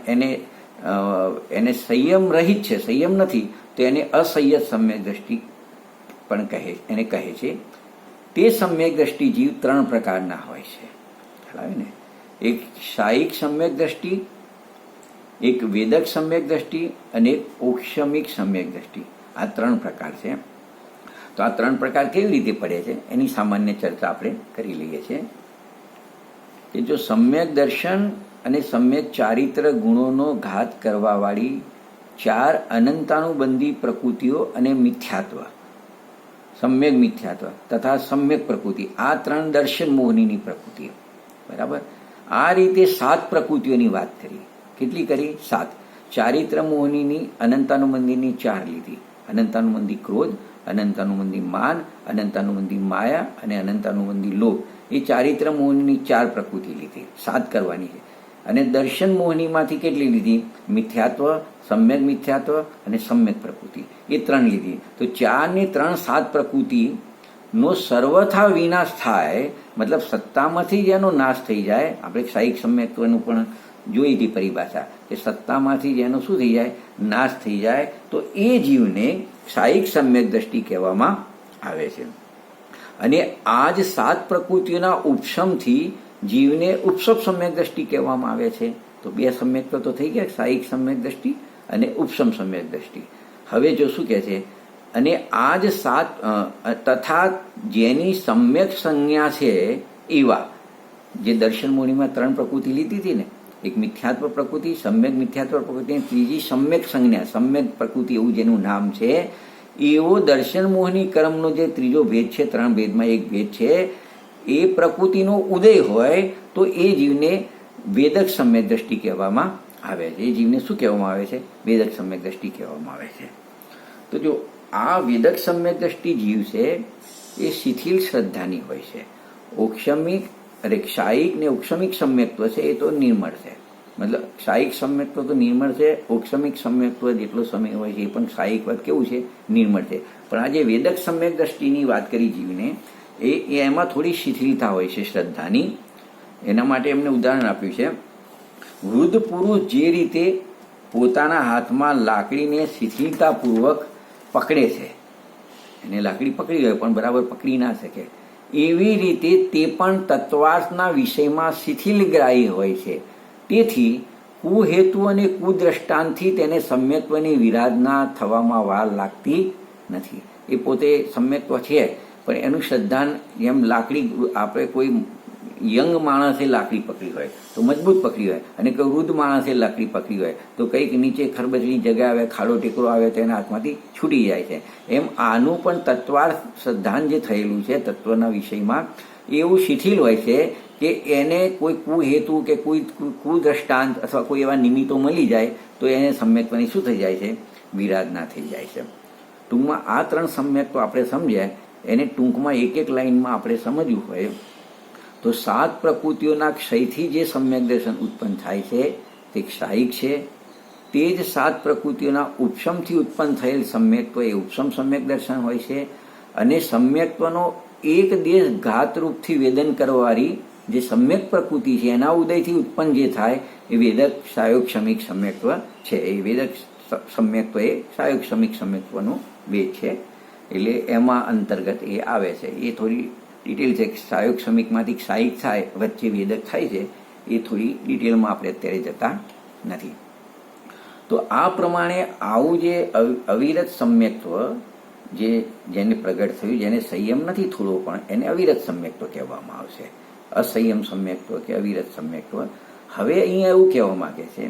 એને સંયમ રહિત છે, સંયમ નથી, તો એને અસંયત સમ્યક દ્રષ્ટિ પણ એને કહે છે. તે સમ્યક દ્રષ્ટિ જીવ ત્રણ પ્રકારના હોય છે. બરાબર ને? એક શાયિક સમ્યક દ્રષ્ટિ, એક વેદક સમ્યક દ્રષ્ટિ અને એક ઔક્ષમિક સમ્યક દ્રષ્ટિ. આ ત્રણ પ્રકાર છે. તો આ ત્રણ પ્રકાર કેવી રીતે પડે છે એની સામાન્ય ચર્ચા આપણે કરી લઈએ છીએ કે જો સમ્યક દર્શન અને સમ્યક ચારિત્ર ગુણોનો ઘાત કરવાવાળી ચાર અનંતાનુબંધી પ્રકૃતિઓ અને મિથ્યાત્વ, સમ્યક મિથ્યાત્વ તથા સમ્યક પ્રકૃતિ, આ ત્રણ દર્શન મોહનીની પ્રકૃતિઓ. બરાબર? આ રીતે 7 પ્રકૃતિઓની વાત કરી. કેટલી કરી? 7. ચારિત્ર મોહનીની અનંતાનુબંધીની 4 લીધી. અનંતાનુબંધી ક્રોધ, અનંતાનુબંધી માન, અનંતાનુબંધી માયા અને અનંતાનુબંધી લોભ. એ ચારિત્ર મોહનીની 4 પ્રકૃતિ લીધી. 7 કરવાની છે. અને દર્શન મોહનીમાંથી કેટલી લીધી? મિથ્યાત્વ, સમ્યક મિથ્યાત્વ અને સમ્યક પ્રકૃતિ. એ 3 લીધી. તો 4 ને 3 7 પ્રકૃતિનો સર્વથા વિનાશ થાય, મતલબ સત્તામાંથી જ એનો નાશ થઈ જાય. આપણે શાયિક સમ્યકત્વનું પણ જોઈ હતી પરિભાષા કે સત્તામાંથી જ એનો શું થઈ જાય? નાશ થઈ જાય. તો એ જીવને શાયિક સમ્યક દ્રષ્ટિ કહેવામાં આવે છે. અને આ જ 7 પ્રકૃતિઓના ઉપશમથી જીવને ઉપશમ સમ્યક દ્રષ્ટિ કહેવામાં આવે છે. તો 2 સમ્યક તો થઈ ગયા, શાયિક સમ્યક દ્રષ્ટિ અને ઉપશમ સમ્યક દ્રષ્ટિ. હવે જો શું કહે છે? અને આ જ 7 તથા જેની સમ્યક સંજ્ઞા છે એવા, જે દર્શન મોહનીમાં 3 પ્રકૃતિ લીધી હતી ને, એક મિથ્યાત્વ પ્રકૃતિ, સમ્યક મિથ્યાત્વ પ્રકૃતિ, ત્રીજી સમ્યક સંજ્ઞા, સમ્યક પ્રકૃતિ એવું જેનું નામ છે, એવો દર્શન મોહની કર્મનો જે ત્રીજો ભેદ છે, 3 ભેદમાં એક ભેદ છે, એ પ્રકૃતિનો ઉદય હોય તો એ જીવને વેદક સમ્યક દ્રષ્ટિ કહેવામાં આવે છે. એ જીવને શું કહેવામાં આવે છે? વેદક સમ્યક દ્રષ્ટિ કહેવામાં આવે છે. તો જો આ વેદક સમ્યક દ્રષ્ટિ જીવ છે એ શિથિલ શ્રદ્ધાની હોય છે. ઔક્ષમિક શાયિક ને ઔક્ષમિક સમ્યક્ત્વ છે એ તો નિર્મળ છે. મતલબ શાયિક સમ્યક્ત્વ તો નિર્મળ છે, ઔક્ષમિક સમ્યક્ત્વ જેટલો સમય હોય છે એ પણ શાયિક વાત કેવું છે? નિર્મળ છે. પણ આ જે વેદક સમ્યક દ્રષ્ટિની વાત કરી જીવને, એમાં થોડી શિથિલતા હોય છે શ્રદ્ધાની. એના માટે એમને ઉદાહરણ આપ્યું છે. વૃદ્ધ પુરુષ જે રીતે પોતાના હાથમાં લાકડીને શિથિલતાપૂર્વક પકડે છે, એને લાકડી પકડી હોય પણ બરાબર પકડી ના શકે, એવી રીતે તે પણ તત્વાર્થના વિષયમાં શિથિલગ્રાહી હોય છે. તેથી કુહેતુ અને કુદ્રષ્ટાંતથી તેને સમ્યક્ત્વની વિરાધના થવામાં વાર લાગતી નથી. એ પોતે સમ્યક્ત્વ છે પણ એનું શ્રદ્ધાન, એમ લાકડી આપણે કોઈ યંગ માણસે લાકડી પકડી હોય તો મજબૂત પકડી હોય, અને કોઈ વૃદ્ધ માણસે લાકડી પકડી હોય તો કંઈક નીચે ખરબચડી જગ્યા આવે, ખાડો ટેકરો આવે તો એના હાથમાંથી છૂટી જાય છે. એમ આનું પણ તત્વાર્થ સિદ્ધાંત જે થયેલું છે તત્વના વિષયમાં એવું શિથિલ હોય છે કે એને કોઈ કુહેતુ કે કોઈ કુદ્રષ્ટાંત અથવા કોઈ એવા નિમિત્તો મળી જાય તો એને સમ્યક્ત્વની શું થઈ જાય છે? વિરાધના થઈ જાય છે. ટૂંકમાં આ 3 સમ્યક્ત્વ આપણે સમજ્યા, એને ટૂંકમાં એક લાઈનમાં આપણે સમજવું હોય તો 7 પ્રકૃતિઓના ક્ષયથી જે સમ્યક દર્શન ઉત્પન્ન થાય છે તે ક્ષાયિક છે. તે જ 7 પ્રકૃતિઓના ઉપશમથી ઉત્પન્ન થયેલ સમ્યક્ત્વ એ ઉપશમ સમ્યક દર્શન હોય છે. અને સમ્યક્ત્વનો એક દેશ ઘાતરૂપથી વેદન કરવાવાળી જે સમ્યક પ્રકૃતિ છે એના ઉદયથી ઉત્પન્ન જે થાય એ વેદક સાયોગક્ષમિક સમ્યક્ત્વ છે. એ વેદક સમ્યક્ત્વ એ સાયોગક્ષમિક સમ્યક્ત્વનું ભેદ છે. એટલે એમાં અંતર્ગત એ આવે છે. એ થોડી ડિટેલ છે. સાયોગક્ષમિકમાંથી ક્ષાયિક થાય, વચ્ચે વેદક થાય છે, એ થોડી ડિટેલમાં આપણે અત્યારે જતા નથી. તો આ પ્રમાણે આવું જે અવિરત સમ્યક્ત્વ જેને પ્રગટ થયું, જેને સંયમ નથી થોડો પણ, એને અવિરત સમ્યક્ત્વ કહેવામાં આવશે. અસંયમ સમ્યક્ત્વ કે અવિરત સમ્યક્ત્વ. હવે અહીંયા એવું કહેવા માંગે છે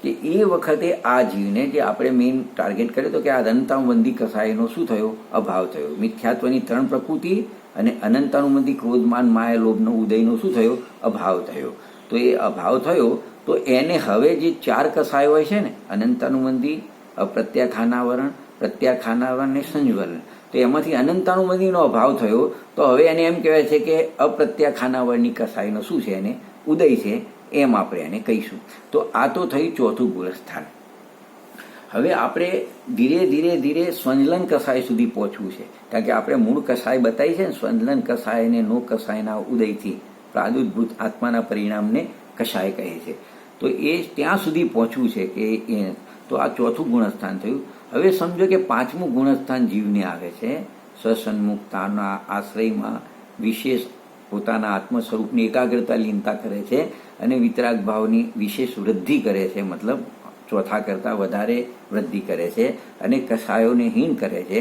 કે એ વખતે આ જીવને જે આપણે મેઇન ટાર્ગેટ કર્યો હતો કે આ અનંતાનુબંધી કસાયનો શું થયો? અભાવ થયો. મિથ્યાત્વની 3 પ્રકૃતિ અને અનંતાનુબંધી ક્રોધમાન માયા લોભનો ઉદયનો શું થયો? અભાવ થયો. તો એ અભાવ થયો તો એને હવે જે 4 કસાય હોય છે ને, અનંતાનુબંધી, અપ્રત્યાખાનાવરણ, પ્રત્યાખાનાવરણ ને સંજ્વલન, તો એમાંથી અનંતાનુબંધીનો અભાવ થયો તો હવે એને એમ કહેવાય છે કે અપ્રત્યાખાનાવરણની કસાયનો શું છે? એને ઉદય છે, એમ આપણે એને કહીશું. તો આ તો થયું 4થું ગુણસ્થાન. હવે આપણે ધીરે ધીરે ધીરે સ્વંજલન કસાય સુધી પહોંચવું છે, કારણ કે આપણે મૂળ કસાય બતાવી છે ને, સ્વંજલન કસાય અને નો કસાયના ઉદયથી પ્રાદુર્ભૂત આત્માના પરિણામને કસાય કહે છે. તો એ ત્યાં સુધી પહોંચવું છે કે તો આ 4થું ગુણસ્થાન થયું. હવે સમજો કે 5મું ગુણસ્થાન જીવને આવે છે. સ્વસન્મુખતાના આશ્રયમાં વિશેષ પોતાના આત્મ સ્વરૂપની એકાગ્રતા લીનતા કરે છે અને વિતરાગ ભાવની વિશેષ વૃદ્ધિ કરે છે, મતલબ 4થા કરતાં વધારે વૃદ્ધિ કરે છે અને કસાયોને હીન કરે છે.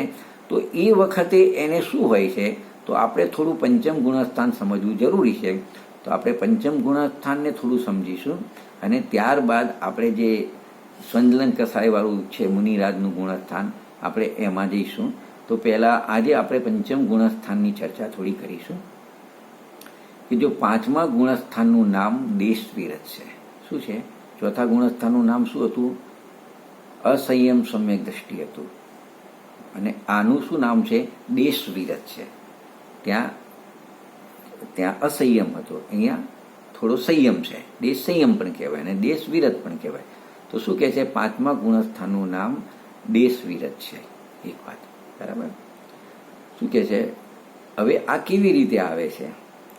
તો એ વખતે એને શું હોય છે? તો આપણે થોડું 5મ ગુણસ્થાન સમજવું જરૂરી છે. તો આપણે 5મ ગુણસ્થાનને થોડું સમજીશું અને ત્યારબાદ આપણે જે સ્વંજલન કસાયવાળું છે મુનિરાજનું ગુણસ્થાન, આપણે એમાં જઈશું. તો પહેલાં આજે આપણે 5મ ગુણસ્થાનની ચર્ચા થોડી કરીશું કે જો 5મા ગુણસ્થાનનું નામ દેશવિરત છે. શું છે? 4થા ગુણસ્થાનનું નામ શું હતું? અસંયમ સમ્યક દ્રષ્ટિ હતું. અને આનું શું નામ છે? દેશવિરત છે. ત્યાં અસંયમ હતો, અહીંયા થોડો સંયમ છે. દેશ સંયમ પણ કહેવાય અને દેશવિરત પણ કહેવાય. તો શું કહે છે? 5મા ગુણસ્થાનનું નામ દેશવિરત છે. એક વાત બરાબર. શું કહે છે? હવે આ કેવી રીતે આવે છે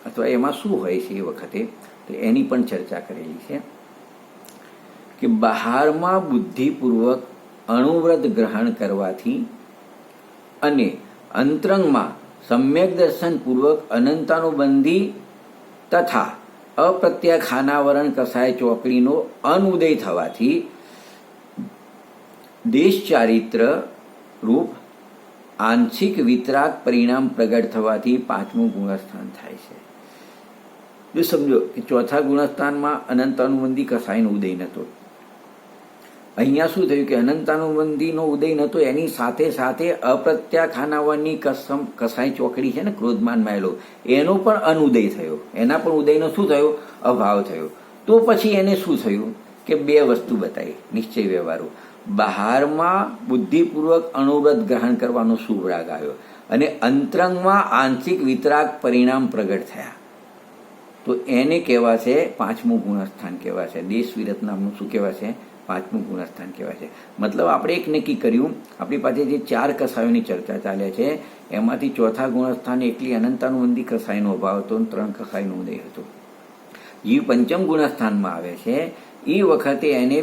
અથવા એમાં શું હોય છે એ વખતે, તો એની પણ ચર્ચા કરેલી છે કે બહારમાં બુદ્ધિપૂર્વક અણુવ્રત ગ્રહણ કરવાથી અને અંતરંગમાં સમ્યક દર્શનપૂર્વક અનંતાનુબંધી તથા અપ્રત્યાખાનાવરણ કસાય ચોકડીનો અનુદય થવાથી દેશ ચારિત્ર રૂપ આંશિક વિતરાગ પરિણામ પ્રગટ થવાથી 5મું ગુણસ્થાન થાય છે. જો સમજો કે 4થા ગુણસ્થાનમાં અનંતાનુબંધી કસાયનો ઉદય નહોતો. અહીંયા શું થયું કે અનંતાનુબંધીનો ઉદય નહોતો, એની સાથે સાથે અપ્રત્યાખાનાવરની કસાય ચોકડી છે ને, ક્રોધમાન માયેલો, એનો પણ અનુદય થયો. એના પણ ઉદયનો શું થયો? અભાવ થયો. તો પછી એને શું થયું કે 2 વસ્તુ બતાવી નિશ્ચય વ્યવહારો. બહારમાં બુદ્ધિપૂર્વક અણુવ્રત ગ્રહણ કરવાનો શુભ રાગ આવ્યો અને અંતરંગમાં આંશિક વિતરાગ પરિણામ પ્રગટ થયા. તો એને કહેવા છે 5મું ગુણસ્થાન કહેવાય છે. દેશવિરત નામનું શું કહેવાય છે? 5મું ગુણસ્થાન કહેવાય છે. મતલબ આપણે એક નક્કી કર્યું, આપણી પાસે જે 4 કસાયોની ચર્ચા ચાલે છે એમાંથી 4થા ગુણસ્થાન એટલી અનંતાનુબંધી કસાયનો અભાવ હતો અને 3 કસાયનો ઉદય હતો. જીવ 5મ ગુણસ્થાનમાં આવે છે એ વખતે એને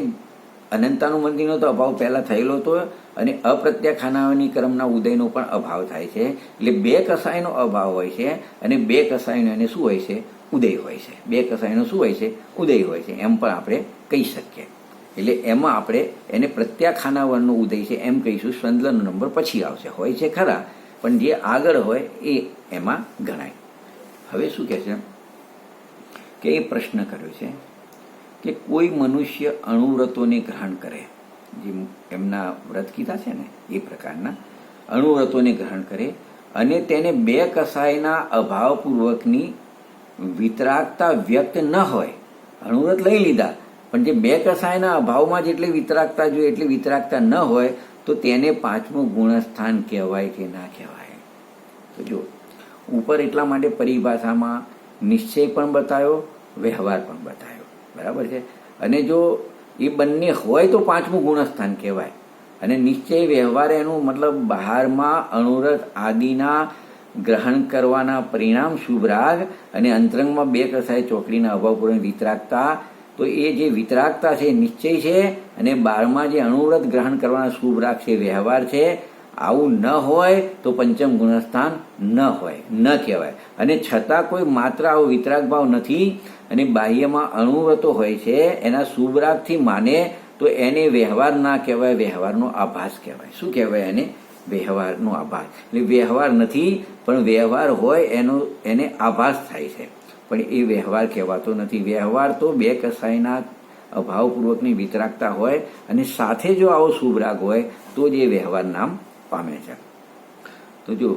અનંતાનુબંધીનો તો અભાવ પહેલાં થયેલો હતો અને અપ્રત્યાખાનાવરની કર્મના ઉદયનો પણ અભાવ થાય છે. એટલે 2 કસાયનો અભાવ હોય છે અને 2 કસાયનો એને શું હોય છે? ઉદય હોય છે. 2 કસાયનો શું હોય છે? ઉદય હોય છે. એમ પણ આપણે કહી શકીએ. એટલે એમાં આપણે એને પ્રત્યાખાનાવરણનો ઉદય છે એમ કહીશું. સ્વંજલનનો નંબર પછી આવશે. હોય છે ખરા, પણ જે આગળ હોય એ એમાં ગણાય. હવે શું કહે છે? કે એ પ્રશ્ન કર્યો છે કે કોઈ મનુષ્ય અણુવ્રતોને ગ્રહણ કરે, જે એમના વ્રત કીધા છે ને એ પ્રકારના અણુવ્રતોને ગ્રહણ કરે અને તેને બે કસાયના અભાવપૂર્વકની વિતરાગતા વ્યક્ત ન હોય. અણુવ્રત લઈ લીધા પણ જે બે કસાયના અભાવમાં જેટલી વિતરાગતા જોઈએ એટલી વિતરાગતા ન હોય તો તેને પાંચમું ગુણસ્થાન કહેવાય કે ના કહેવાય. તો જો ઉપર એટલા માટે પરિભાષામાં નિશ્ચય પણ બતાવ્યો, વ્યવહાર પણ બતાવ્યો, બરાબર છે. અને જો એ બંને હોય તો પાંચમું ગુણસ્થાન કહેવાય. અને નિશ્ચય વ્યવહાર એનું મતલબ બહારમાં અણુવ્રત આદિના ગ્રહણ કરવાના પરિણામ શુભ રાગ અને અંતરંગમાં બે કસાય ચોકડીના અભાવપૂર્ણ વિતરાગતા, તો એ જે વિતરાગતા છે નિશ્ચય છે અને બારમાં જે અણુવ્રત ગ્રહણ કરવાના શુભ રાગ છે વ્યવહાર છે. આવું ન હોય તો પંચમ ગુણસ્થાન ન હોય, ન કહેવાય. અને છતાં કોઈ માત્ર આવો વિતરાગ ભાવ નથી અને બાહ્યમાં અણુવ્રતો હોય છે એના શુભ રાગથી માને તો એને વ્યવહાર ના કહેવાય, વ્યવહારનો આભાસ કહેવાય. શું કહેવાય એને? વ્યવહારનો આભાસ. એટલે વ્યવહાર નથી પણ વ્યવહાર હોય એને આભાસ થાય છે, પણ એ વ્યવહાર કહેવાતો નથી. વ્યવહાર તો બે કસાયના અભાવપૂર્વકની વિતરાગતા હોય અને સાથે જો આવો શુભ રાગ હોય તો જ એ વ્યવહાર નામ પામે છે. તો જો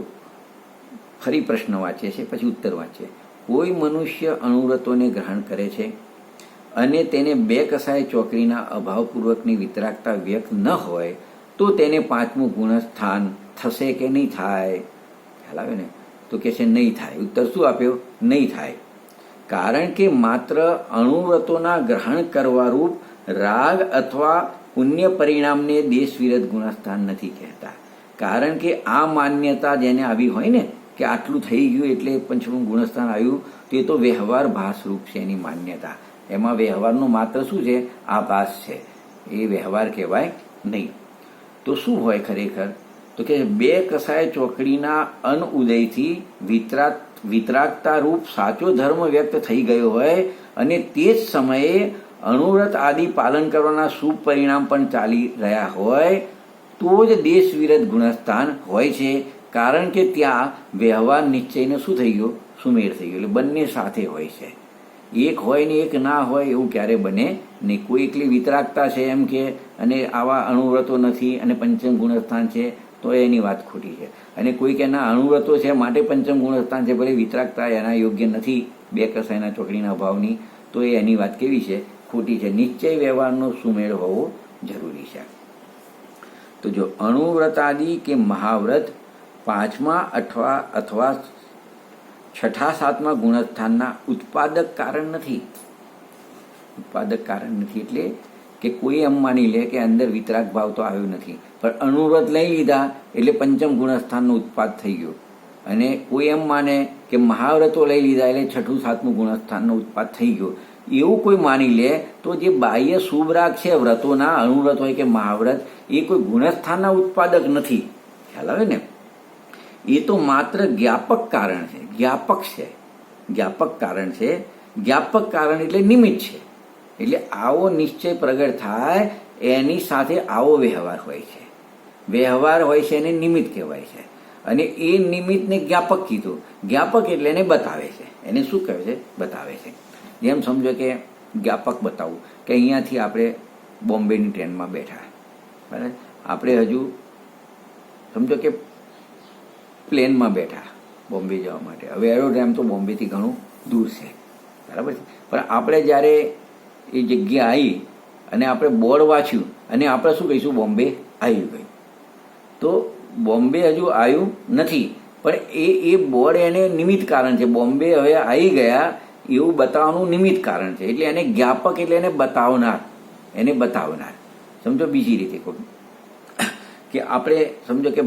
ફરી પ્રશ્ન વાંચે છે પછી ઉત્તર વાંચે. કોઈ મનુષ્ય અણુવ્રતોને ગ્રહણ કરે છે અને તેને બે કસાય ચોકડીના અભાવપૂર્વકની વિતરાગતા વ્યક્ત ન હોય તો તેને પાંચમું ગુણસ્થાન થશે કે નહીં થાય? ખ્યાલ આવે ને? તો કે છે નહીં થાય. ઉત્તર શું આપ્યો? નહીં થાય. કારણ કે માત્ર અણુવ્રતોના ગ્રહણ કરવા રૂપ રાગ અથવા પુણ્ય પરિણામને દેશ વિરુદ્ધ ગુણસ્થાન નથી કહેતા. કારણ કે આ માન્યતા જેને આવી હોય ને કે આટલું થઈ ગયું એટલે પંચમું ગુણસ્થાન આવ્યું, તો એ તો વ્યવહાર ભાસરૂપ છે એની માન્યતા. એમાં વ્યવહારનો માત્ર શું છે? આભાસ છે. એ વ્યવહાર કહેવાય નહીં. તો શું હોય ખરેખર? તો કે બે કસાય ચોકડીના અનઉદયથી વિતરાગતા રૂપ સાચો ધર્મ વ્યક્ત થઈ ગયો હોય અને તે જ સમયે અણુવ્રત આદિ પાલન કરવાના શુભ પરિણામ પણ ચાલી રહ્યા હોય તો જ દેશ વિરુદ્ધ ગુણસ્થાન હોય છે. કારણ કે ત્યાં વ્યવહાર નિશ્ચયનો શું થઈ ગયો? સુમેળ થઈ ગયો. એટલે બંને સાથે હોય છે. એક હોય ને એક ના હોય એવું ક્યારે બને નહીં. કોઈ એકલી વિતરાગતા છે એમ કે અને આવા અણુવ્રતો નથી અને પંચમ ગુણસ્થાન છે તો એની વાત ખોટી છે. અને કોઈ કે ના અણુવ્રતો છે માટે પંચમ ગુણસ્થાન છે, ભલે વિતરાગતા એના યોગ્ય નથી બે કસાયના ચોકડીના ભાવની, તો એની વાત કેવી છે? ખોટી છે. નિશ્ચય વ્યવહારનો સુમેળ હોવો જરૂરી છે. તો જો અણુવ્રત આદિ કે મહાવ્રત પાંચમા અથવા છઠ્ઠા સાતમા ગુણસ્થાનના ઉત્પાદક કારણ નથી. ઉત્પાદક કારણ નથી એટલે કે કોઈ એમ માની લે કે અંદર વિતરાગ ભાવ તો આવ્યો નથી પણ અણુવ્રત લઈ લીધા એટલે પંચમ ગુણસ્થાનનો ઉત્પાદ થઈ ગયો. અને કોઈ એમ માને કે મહાવ્રતો લઈ લીધા એટલે છઠ્ઠું સાતમું ગુણસ્થાનનો ઉત્પાદ થઈ ગયો. એવું કોઈ માની લે તો જે બાહ્ય શુભ રાગ છે વ્રતોના, અણુવ્રત હોય કે મહાવ્રત, એ કોઈ ગુણસ્થાનના ઉત્પાદક નથી. ખ્યાલ આવે ને? એ તો માત્ર જ્ઞાપક કારણ છે. જ્ઞાપક છે, જ્ઞાપક કારણ છે. જ્ઞાપક કારણ એટલે નિમિત્ત છે. એટલે આવો નિશ્ચય પ્રગટ થાય એની સાથે આવો વ્યવહાર હોય છે. વ્યવહાર હોય છે એને નિમિત્ત કહેવાય છે. અને એ નિમિત્તને જ્ઞાપક કીધું. જ્ઞાપક એટલે એને બતાવે છે. એને શું કહે છે? બતાવે છે. જેમ સમજો કે જ્ઞાપક બતાવું કે અહીંયાથી આપણે બોમ્બેની ટ્રેનમાં બેઠા, બરાબર? આપણે હજુ સમજો કે પ્લેનમાં બેઠા બોમ્બે જવા માટે. હવે એરોડ્રામ તો બોમ્બેથી ઘણું દૂર છે, બરાબર છે. પણ આપણે જ્યારે એ જગ્યા આવી અને આપણે બોર્ડ વાંચ્યું અને આપણે શું કહીશું? બોમ્બે આવી ગયું. તો બોમ્બે હજુ આવ્યું નથી પણ એ બોર્ડ એને નિમિત્ત કારણ છે. બોમ્બે હવે આવી ગયા એવું બતાવવાનું નિમિત્ત કારણ છે. એટલે એને જ્ઞાપક એટલે એને બતાવનાર, એને બતાવનાર. સમજો બીજી રીતે કહું કે આપણે સમજો કે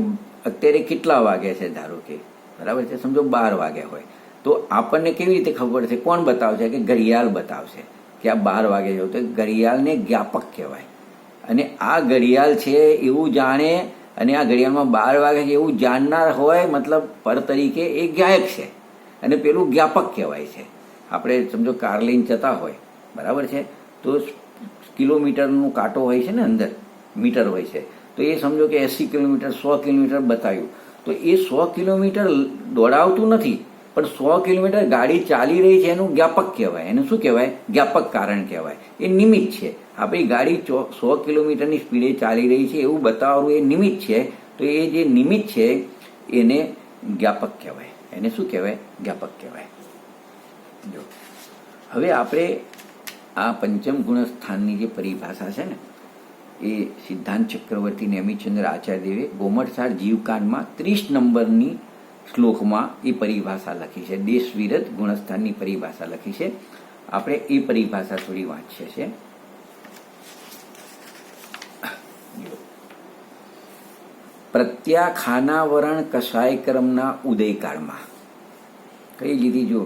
અત્યારે કેટલા વાગ્યા છે, ધારો કે, બરાબર છે, સમજો 12 વાગ્યા હોય તો આપણને કેવી રીતે ખબર છે? કોણ બતાવશે? કે ઘડિયાળ બતાવશે કે આ 12 વાગે જવું. તો ઘડિયાળને જ્ઞાપક કહેવાય. અને આ ઘડિયાળ છે એવું જાણે અને આ ઘડિયાળમાં 12 વાગે છે એવું જાણનાર હોય, મતલબ પર તરીકે એ ગાયક છે અને પેલું જ્ઞાપક કહેવાય છે. આપણે સમજો કાર લઈને જતા હોય, બરાબર છે, તો કિલોમીટરનું કાંટો હોય છે ને, અંદર મીટર હોય છે. તો એ સમજો કે 80 કિલોમીટર 100 કિલોમીટર બતાવ્યું તો એ 100 કિલોમીટર દોડાવતું નથી પણ 100 કિલોમીટર ગાડી ચાલી રહી છે એનું જ્ઞાપક કહેવાય. એનું શું કહેવાય? જ્ઞાપક કારણ કહેવાય. એ નિમિત્ત છે. આપણી ગાડી 100 કિલોમીટરની સ્પીડે ચાલી રહી છે એવું બતાવવાનું એ નિમિત્ત છે. તો એ જે નિમિત્ત છે એને જ્ઞાપક કહેવાય. એને શું કહેવાય? જ્ઞાપક કહેવાય. જો હવે આપણે આ પંચમ ગુણસ્થાનની જે પરિભાષા છે ને એ સિદ્ધાંત ચક્રવર્તી નેમિચંદ્ર આચાર્યદેવે ગોમટસાર જીવકાંડમાં 30 નંબરની શ્લોકમાં એ પરિભાષા લખી છે. દેશ વિરુદ્ધ ગુણસ્થાનની પરિભાષા લખી છે. આપણે એ પરિભાષા થોડી વાંચીએ છીએ. પ્રત્યાખાનાવરણ કષાયક્રમના ઉદયકાળમાં કઈ લીધી? જો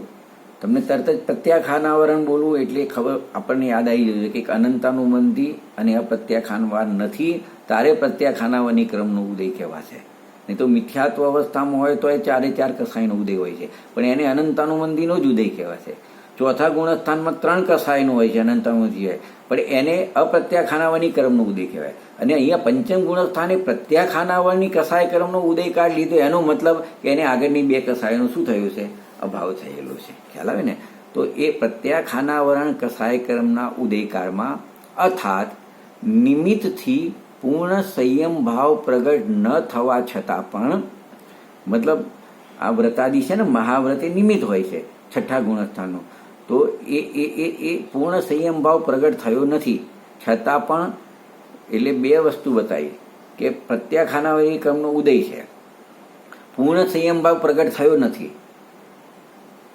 તમને તરત જ પ્રત્યાખાનાવરણ બોલવું એટલે ખબર આપણને યાદ આવી જશે કે અનંતાનુબંધી અને અપ્રત્યાખાનવાર નથી, તારે પ્રત્યાખાનાવરની ક્રમનો ઉદય કહેવાશે. નહીં તો મિથ્યાત્વ અવસ્થામાં હોય તો એ 4 કસાયનો ઉદય હોય છે, પણ એને અનંતાનુબંધીનો જ ઉદય કહેવાશે. ચોથા ગુણસ્થાનમાં 3 કસાયનો હોય છે, અનંતાનુબંધી હોય, પણ એને અપ્રત્યાખાનાવરની ક્રમનો ઉદય કહેવાય. અને અહીંયા પંચમ ગુણસ્થાને પ્રત્યાખાનાવરની કસાય ક્રમનો ઉદય કાઢ લીધો. એનો મતલબ કે એને આગળની 2 કસાયનું શું થયું છે? અભાવ થયેલો છે. ખ્યાલ આવે ને? તો એ પ્રત્યાખાનાવરણ કસાય ક્રમના ઉદયકાળમાં અર્થાત નિમિત્તથી પૂર્ણ સંયમ ભાવ પ્રગટ ન થવા છતાં પણ, મતલબ આ વ્રતાદિ છે ને, મહાવ્રત એ નિમિત્ત હોય છે છઠ્ઠા ગુણસ્થાનનો, તો એ પૂર્ણ સંયમ ભાવ પ્રગટ થયો નથી છતાં પણ, એટલે 2 વસ્તુ બતાવી કે પ્રત્યાખાનાવરી ક્રમનો ઉદય છે, પૂર્ણ સંયમ ભાવ પ્રગટ થયો નથી,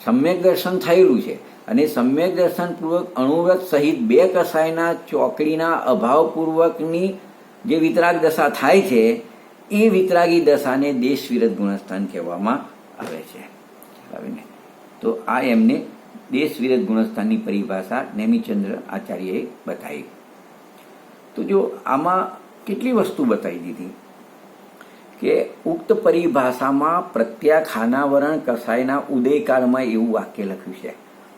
સમ્યક દર્શન થયેલું છે, અને સમ્યક દર્શન પૂર્વક અણુવ્રત સહિત 2 કસાયના ચોકડીના અભાવપૂર્વકની જે વિતરાગ દશા થાય છે એ વિતરાગી દશાને દેશ વિરુદ્ધ ગુણસ્થાન કહેવામાં આવે છે. તો આ એમને દેશ વિરુદ્ધ ગુણસ્થાનની પરિભાષા નેમિચંદ્ર આચાર્યએ બતાવી. તો જો આમાં કેટલી વસ્તુ બતાવી દીધી કે ઉક્ત પરિભાષામાં પ્રત્યાખાનાવરણ કસાયના ઉદયકાળમાં એવું વાક્ય લખ્યું છે.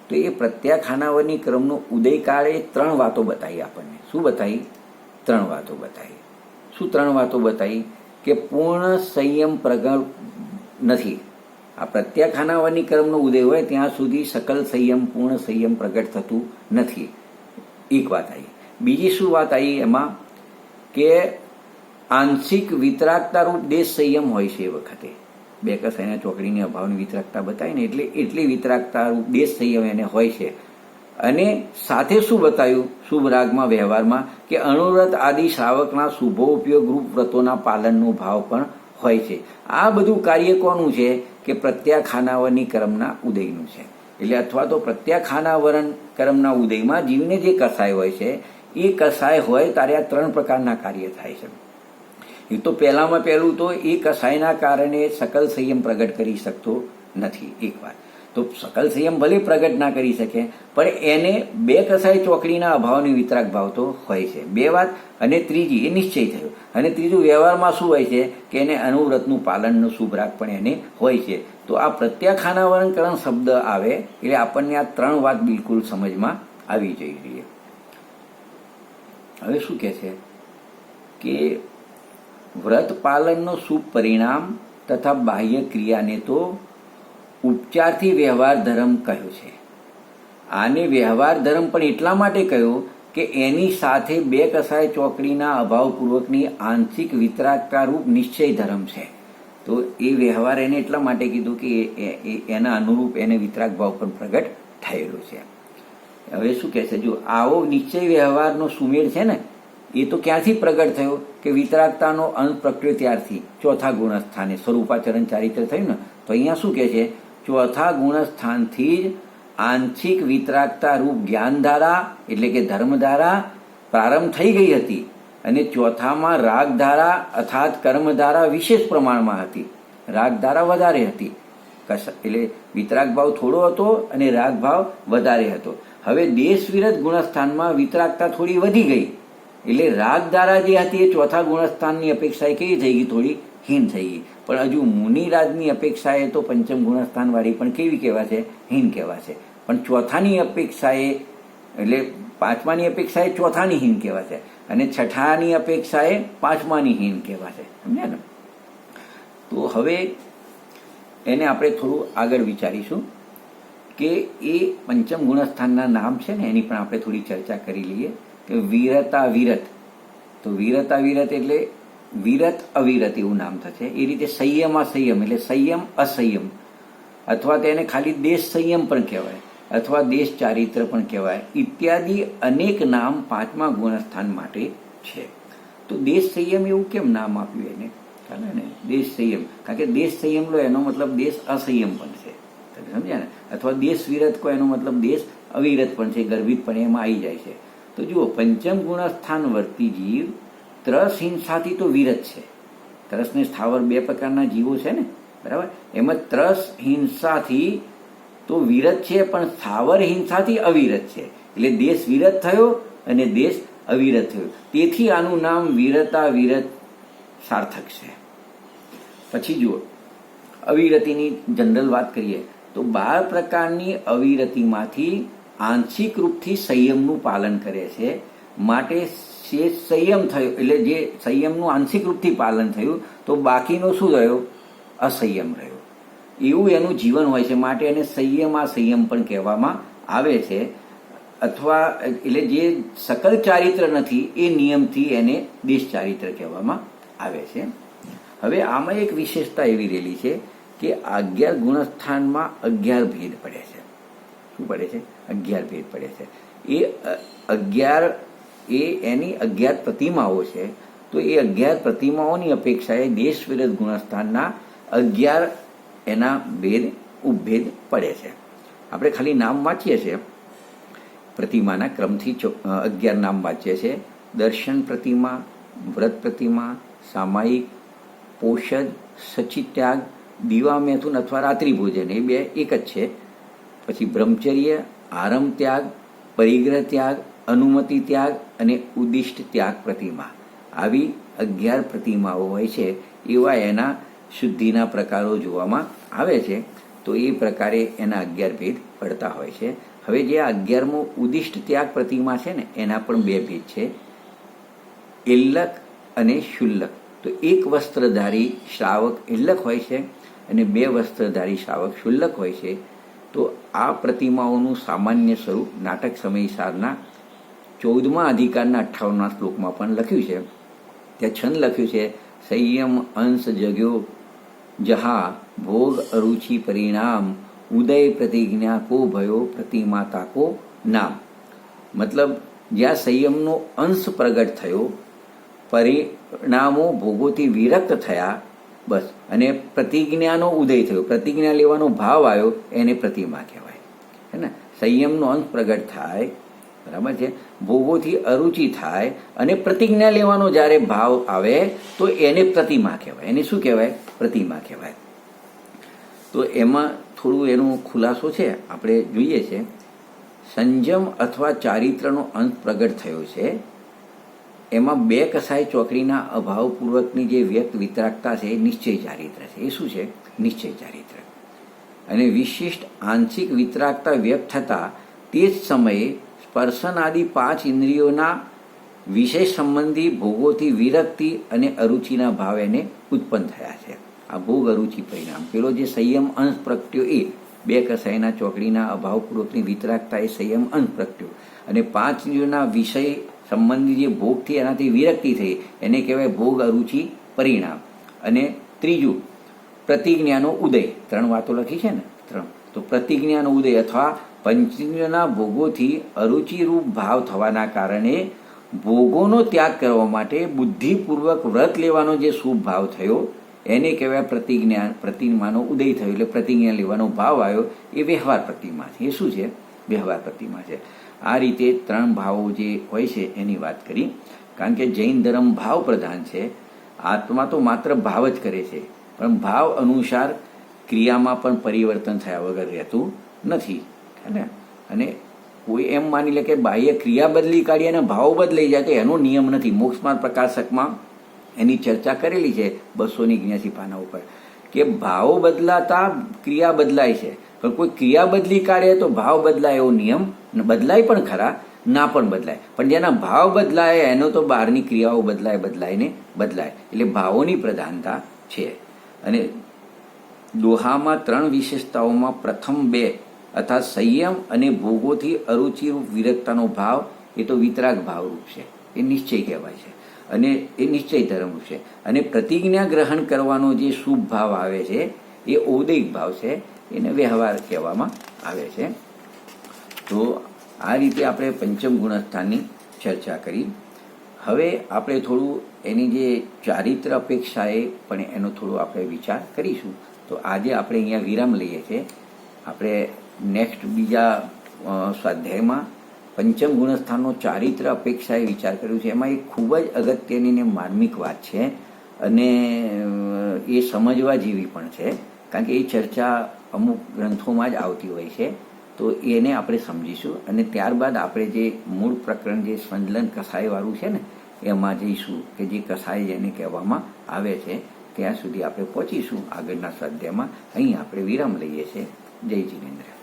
તો એ પ્રત્યાખાનાવરની ક્રમનો ઉદયકાળ એ 3 વાતો બતાવી આપણને. શું બતાવી? 3 વાતો બતાવી. શું 3 વાતો બતાવી? કે પૂર્ણ સંયમ પ્રગટ નથી. આ પ્રત્યાખાનાવરની ક્રમનો ઉદય હોય ત્યાં સુધી સકલ સંયમ, પૂર્ણ સંયમ પ્રગટ થતું નથી. એક વાત આવી. બીજી શું વાત આવી એમાં? કે આંશિક વિતરાગતા રૂપ દેશ સંયમ હોય છે. એ વખતે 2 કસાયના ચોકડીની અભાવની વિતરાગતા બતાવી ને, એટલે એટલી વિતરાગતા રૂપ દેશ સંયમ એને હોય છે. અને સાથે શું બતાવ્યું? શુભ રાગમાં, વ્યવહારમાં, કે અણુવ્રત આદિ શ્રાવકના શુભો ઉપયોગ રૂપ વ્રતોના પાલનનો ભાવ પણ હોય છે. આ બધું કાર્ય કોનું છે? કે પ્રત્યાખાનાવરની ક્રમના ઉદયનું છે. એટલે અથવા તો પ્રત્યાખાનાવરણ ક્રમના ઉદયમાં જીવને જે કસાય હોય છે એ કસાય હોય ત્યારે આ 3 પ્રકારના કાર્ય થાય છે. એક તો પહેલામાં પહેલું તો એ કસાયના કારણે સકલ સંયમ પ્રગટ કરી શકતો નથી. એક વાત તો સકલ સંયમ ભલે પ્રગટ ના કરી શકે, પણ એને 2 કસાય ચોકડીના અભાવની વિતરાગ ભાવ તો હોય છે. 2 વાત. અને ત્રીજી એ નિશ્ચય થયો. અને ત્રીજું વ્યવહારમાં શું હોય છે? કે એને અનુવ્રતનું પાલનનો શુભ રાગ પણ એને હોય છે. તો આ પ્રત્યાખાનાવરણ કર્મ શબ્દ આવે એટલે આપણને આ 3 વાત બિલકુલ સમજમાં આવી જવી જોઈએ. હવે શું કહે છે કે વ્રત પાલનનો શુભ પરિણામ તથા બાહ્ય ક્રિયાને તો ઉપચારથી વ્યવહાર ધર્મ કહ્યો છે. આને વ્યવહાર ધર્મ પણ એટલા માટે કહ્યો કે એની સાથે 2 કસાય ચોકડીના અભાવપૂર્વકની આંશિક વિતરાગતા રૂપ નિશ્ચય ધર્મ છે. તો એ વ્યવહાર એને એટલા માટે કીધું કે એના અનુરૂપ એને વિતરાગ ભાવ પણ પ્રગટ થયેલો છે. હવે શું કહે છે? જો આવો નિશ્ચય વ્યવહારનો સુમેળ છે ને, એ તો ક્યાંથી પ્રગટ થયો? કે વિતરાગતાનો અંત પ્રગટ્યો ત્યારથી. ચોથા ગુણસ્થાને સ્વરૂપાચરણ ચારિત્ર થયું ને, તો અહીંયા શું કહે છે? ચોથા ગુણસ્થાનથી જ આંશિક વિતરાગતા રૂપ જ્ઞાનધારા એટલે કે ધર્મધારા પ્રારંભ થઈ ગઈ હતી, અને ચોથામાં રાગધારા અર્થાત કર્મધારા વિશેષ પ્રમાણમાં હતી. રાગધારા વધારે હતી, એટલે વિતરાગ ભાવ થોડો હતો અને રાગ ભાવ વધારે હતો. હવે દેશ વિરુદ્ધ ગુણસ્થાનમાં વિતરાગતા થોડી વધી ગઈ, એટલે રાગધારા જે હતી એ ચોથા ગુણસ્થાનની અપેક્ષાએ કેવી થઈ ગઈ? થોડી હીન થઈ ગઈ. પણ હજુ મુનિરાજની અપેક્ષાએ તો પંચમ ગુણસ્થાન વાળી પણ કેવી કહેવાશે? હીન કહેવાશે. પણ ચોથાની અપેક્ષાએ, એટલે 5માની અપેક્ષાએ ચોથાની હીન કહેવાશે, અને છઠ્ઠાની અપેક્ષાએ 5માની હીન કહેવાશે. સમજ્યા ને? તો હવે એને આપણે થોડું આગળ વિચારીશું કે એ પંચમ ગુણસ્થાનના નામ છે ને એની પણ આપણે થોડી ચર્ચા કરી લઈએ કે વીરતાવિરત. તો વીરતાવિરત એટલે વિરત અવિરત એવું નામ થશે. એ રીતે સંયમાસંયમ એટલે સંયમ અસંયમ, અથવા તેને ખાલી દેશ સંયમ પણ કહેવાય, અથવા દેશ ચારિત્ર પણ કહેવાય, ઇત્યાદિ અનેક નામ પાંચમા ગુણસ્થાન માટે છે. તો દેશ સંયમ એવું કેમ નામ આપ્યું એને? ચાલે ને, દેશ સંયમ, કારણ કે દેશ સંયમ લો એનો મતલબ દેશ અસંયમ પણ છે, તમે સમજ્યા ને? અથવા દેશ વિરત કો એનો મતલબ દેશ અવિરત પણ છે, ગર્ભિત પણ એમાં આવી જાય છે. તો જુઓ, પંચમ ગુણસ્થાન વર્તી જીવ ત્રસ હિંસાથી તો વિરત છે. ત્રસ ને સ્થાવર બે પ્રકારના જીવો છે ને, બરાબર? એમાં ત્રસ હિંસાથી તો વિરત છે, પણ સ્થાવર હિંસાથી અવિરત છે. એટલે દેશ વિરત થયો અને દેશ અવિરત થયો, તેથી આનું નામ વીરતાવિરત સાર્થક છે. પછી જુઓ, અવિરતિની જનરલ વાત કરીએ તો 12 પ્રકારની અવિરતિમાંથી આંશિક રૂપથી સંયમનું પાલન કરે છે. માટે સંયમ થયો, એટલે જે સંયમનું આંશિક રૂપથી પાલન થયું તો બાકીનો શું રહ્યો? અસંયમ રહ્યો. એવું એનું જીવન હોય છે, માટે એને સંયમાસંયમ પણ કહેવામાં આવે છે. અથવા એટલે જે સકલ ચારિત્ર નથી એ નિયમથી એને દેશ ચારિત્ર કહેવામાં આવે છે. હવે આમાં એક વિશેષતા એવી રહેલી છે કે 11 ગુણસ્થાનમાં 11 ભેદ પડે છે. શું પડે છે? 11 ભેદ પડે છે. એ 11 એની 11 પ્રતિમાઓ છે. તો એ 11 પ્રતિમાઓની અપેક્ષાએ દેશ વિરત ગુણસ્થાનના 11 એના ભેદ ઉપભેદ પડે છે. આપણે ખાલી નામ વાંચીએ છીએ, પ્રતિમાના ક્રમથી 11 નામ વાંચીએ છીએ. દર્શન પ્રતિમા, વ્રત પ્રતિમા, સામાયિક, પોષદ, સચિત્યાગ, દીવા મેથુન અથવા રાત્રિ ભોજન, એ બે એક જ છે. પછી બ્રહ્મચર્ય, આરંભ ત્યાગ, પરિગ્રહ ત્યાગ, અનુમતિ ત્યાગ અને ઉદિષ્ટ ત્યાગ પ્રતિમા. આવી 11 પ્રતિમાઓ હોય છે. એવા એના શુદ્ધિના પ્રકારો જોવામાં આવે છે. તો એ પ્રકારે એના 11 ભેદ પડતા હોય છે. હવે જે આ 11મો ઉદિષ્ટ ત્યાગ પ્રતિમા છે ને, એના પણ 2 ભેદ છે, એલ્લક અને શુલ્લક. તો એક વસ્ત્રધારી શ્રાવક એલ્લક હોય છે અને 2 વસ્ત્રધારી શ્રાવક શુલ્લક હોય છે. તો આ પ્રતિમાઓનું સામાન્ય સ્વરૂપ નાટક સમયસારના 14મા અધિકારના 58મા શ્લોકમાં પણ લખ્યું છે. ત્યાં છંદ લખ્યું છે, સંયમ અંશ જગ્યો જહા ભોગ અરુચિ પરિણામ, ઉદય પ્રતિજ્ઞા કો ભયો પ્રતિમાતા કો નામ. મતલબ જ્યાં સંયમનો અંશ પ્રગટ થયો, પરિણામો ભોગોથી વિરક્ત થયા, બસ, અને પ્રતિજ્ઞાનો ઉદય થયો, પ્રતિજ્ઞા લેવાનો ભાવ આવ્યો, એને પ્રતિમા કહેવાય. હે ને? સંયમનો અંશ પ્રગટ થાય, બરાબર છે, ભોગોથી અરુચિ થાય અને પ્રતિજ્ઞા લેવાનો જ્યારે ભાવ આવે તો એને પ્રતિમા કહેવાય. એને શું કહેવાય? પ્રતિમા કહેવાય. તો એમાં થોડું એનો ખુલાસો છે, આપણે જોઈએ છે. સંયમ અથવા ચારિત્રનો અંશ પ્રગટ થયો છે. એમાં 2 કસાય ચોકડીના અભાવપૂર્વકની જે વ્યક્ત વિતરાગતા છે એ નિશ્ચય ચારિત્ર છે. એ શું છે? નિશ્ચય ચારિત્ર. અને વિશિષ્ટ આંશિક વિતરાગતા વ્યક્ત થતા તે જ સમયે સ્પર્શન આદિ 5 ઇન્દ્રિયોના વિષય સંબંધી ભોગોથી વિરક્તિ અને અરુચિના ભાવ એને ઉત્પન્ન થયા છે. આ ભોગ અરુચિ પરિણામ. પેલો જે સંયમ અંશ પ્રગટ્યો એ 2 કસાયના ચોકડીના અભાવપૂર્વકની વિતરાગતા એ સંયમ અંશ પ્રગટ્યો, અને 5 ઇન્દ્રિયોના વિષય સંબંધી જે ભોગથી એનાથી વિરક્તિ થઈ એને કહેવાય ભોગ અરુચિ પરિણામ. અને ત્રીજું પ્રતિજ્ઞાનો ઉદય. 3 વાતો લખી છે ને, 3. તો પ્રતિજ્ઞાનો ઉદય અથવા પંચેન્દ્રિયોના ભોગોથી અરુચિરૂપ ભાવ થવાના કારણે ભોગોનો ત્યાગ કરવા માટે બુદ્ધિપૂર્વક વ્રત લેવાનો જે શુભ ભાવ થયો એને કહેવાય પ્રતિમાનો ઉદય થયો. એટલે પ્રતિજ્ઞા લેવાનો ભાવ આવ્યો, એ વ્યવહાર પ્રતિમા છે. એ શું છે? વ્યવહાર પ્રતિમા છે. આ રીતે 3 ભાવો જે હોય છે એની વાત કરી. કારણ કે જૈન ધર્મ ભાવ પ્રધાન છે. આત્મા તો માત્ર ભાવ જ કરે છે, પણ ભાવ અનુસાર ક્રિયામાં પણ પરિવર્તન થયા વગર રહેતું નથી. અને કોઈ એમ માની લે કે બાહ્ય ક્રિયા બદલી કાઢીએ અને ભાવ બદલાઈ જાય તો એનો નિયમ નથી. મોક્ષમાર્ગ પ્રકાશકમાં એની ચર્ચા કરેલી છે 289 પાના ઉપર, કે ભાવ બદલાતા ક્રિયા બદલાય છે, પણ કોઈ ક્રિયા બદલી કાઢે તો ભાવ બદલાય એવો નિયમ બદલાય પણ ખરા, ના પણ બદલાય. પણ જેના ભાવ બદલાય એનો તો બહારની ક્રિયાઓ બદલાય ને બદલાય. એટલે ભાવોની પ્રધાનતા છે. અને દોહામાં 3 વિશેષતાઓમાં પ્રથમ 2 અર્થાત સંયમ અને ભોગોથી અરુચિરૂપ વિરક્તાનો ભાવ એ તો વિતરાગ ભાવરૂપ છે, એ નિશ્ચય કહેવાય છે, અને એ નિશ્ચય ધર્મરૂપ છે. અને પ્રતિજ્ઞા ગ્રહણ કરવાનો જે શુભ ભાવ આવે છે એ ઔદૈિક ભાવ છે, એને વ્યવહાર કહેવામાં આવે છે. તો આ રીતે આપણે પંચમ ગુણસ્થાનની ચર્ચા કરી. હવે આપણે થોડું એની જે ચારિત્ર અપેક્ષાએ પણ એનો થોડો આપણે વિચાર કરીશું. તો આજે આપણે અહીંયા વિરામ લઈએ છીએ. આપણે નેક્સ્ટ બીજા સ્વાધ્યાયમાં પંચમ ગુણસ્થાનનો ચારિત્ર અપેક્ષાએ વિચાર કર્યું છે. એમાં એક ખૂબ જ અગત્યની ને માર્મિક વાત છે, અને એ સમજવા જેવી પણ છે, કારણ કે એ ચર્ચા અમુક ગ્રંથોમાં જ આવતી હોય છે. તો એને આપણે સમજીશું, અને ત્યારબાદ આપણે જે મૂળ પ્રકરણ જે સંજલન કસાયવાળું છે ને એમાં જઈશું, કે જે કસાય જેને કહેવામાં આવે છે ત્યાં સુધી આપણે પહોંચીશું આગળના સ્વાધ્યાયમાં. અહીં આપણે વિરામ લઈએ છીએ. જય જિનેન્દ્ર.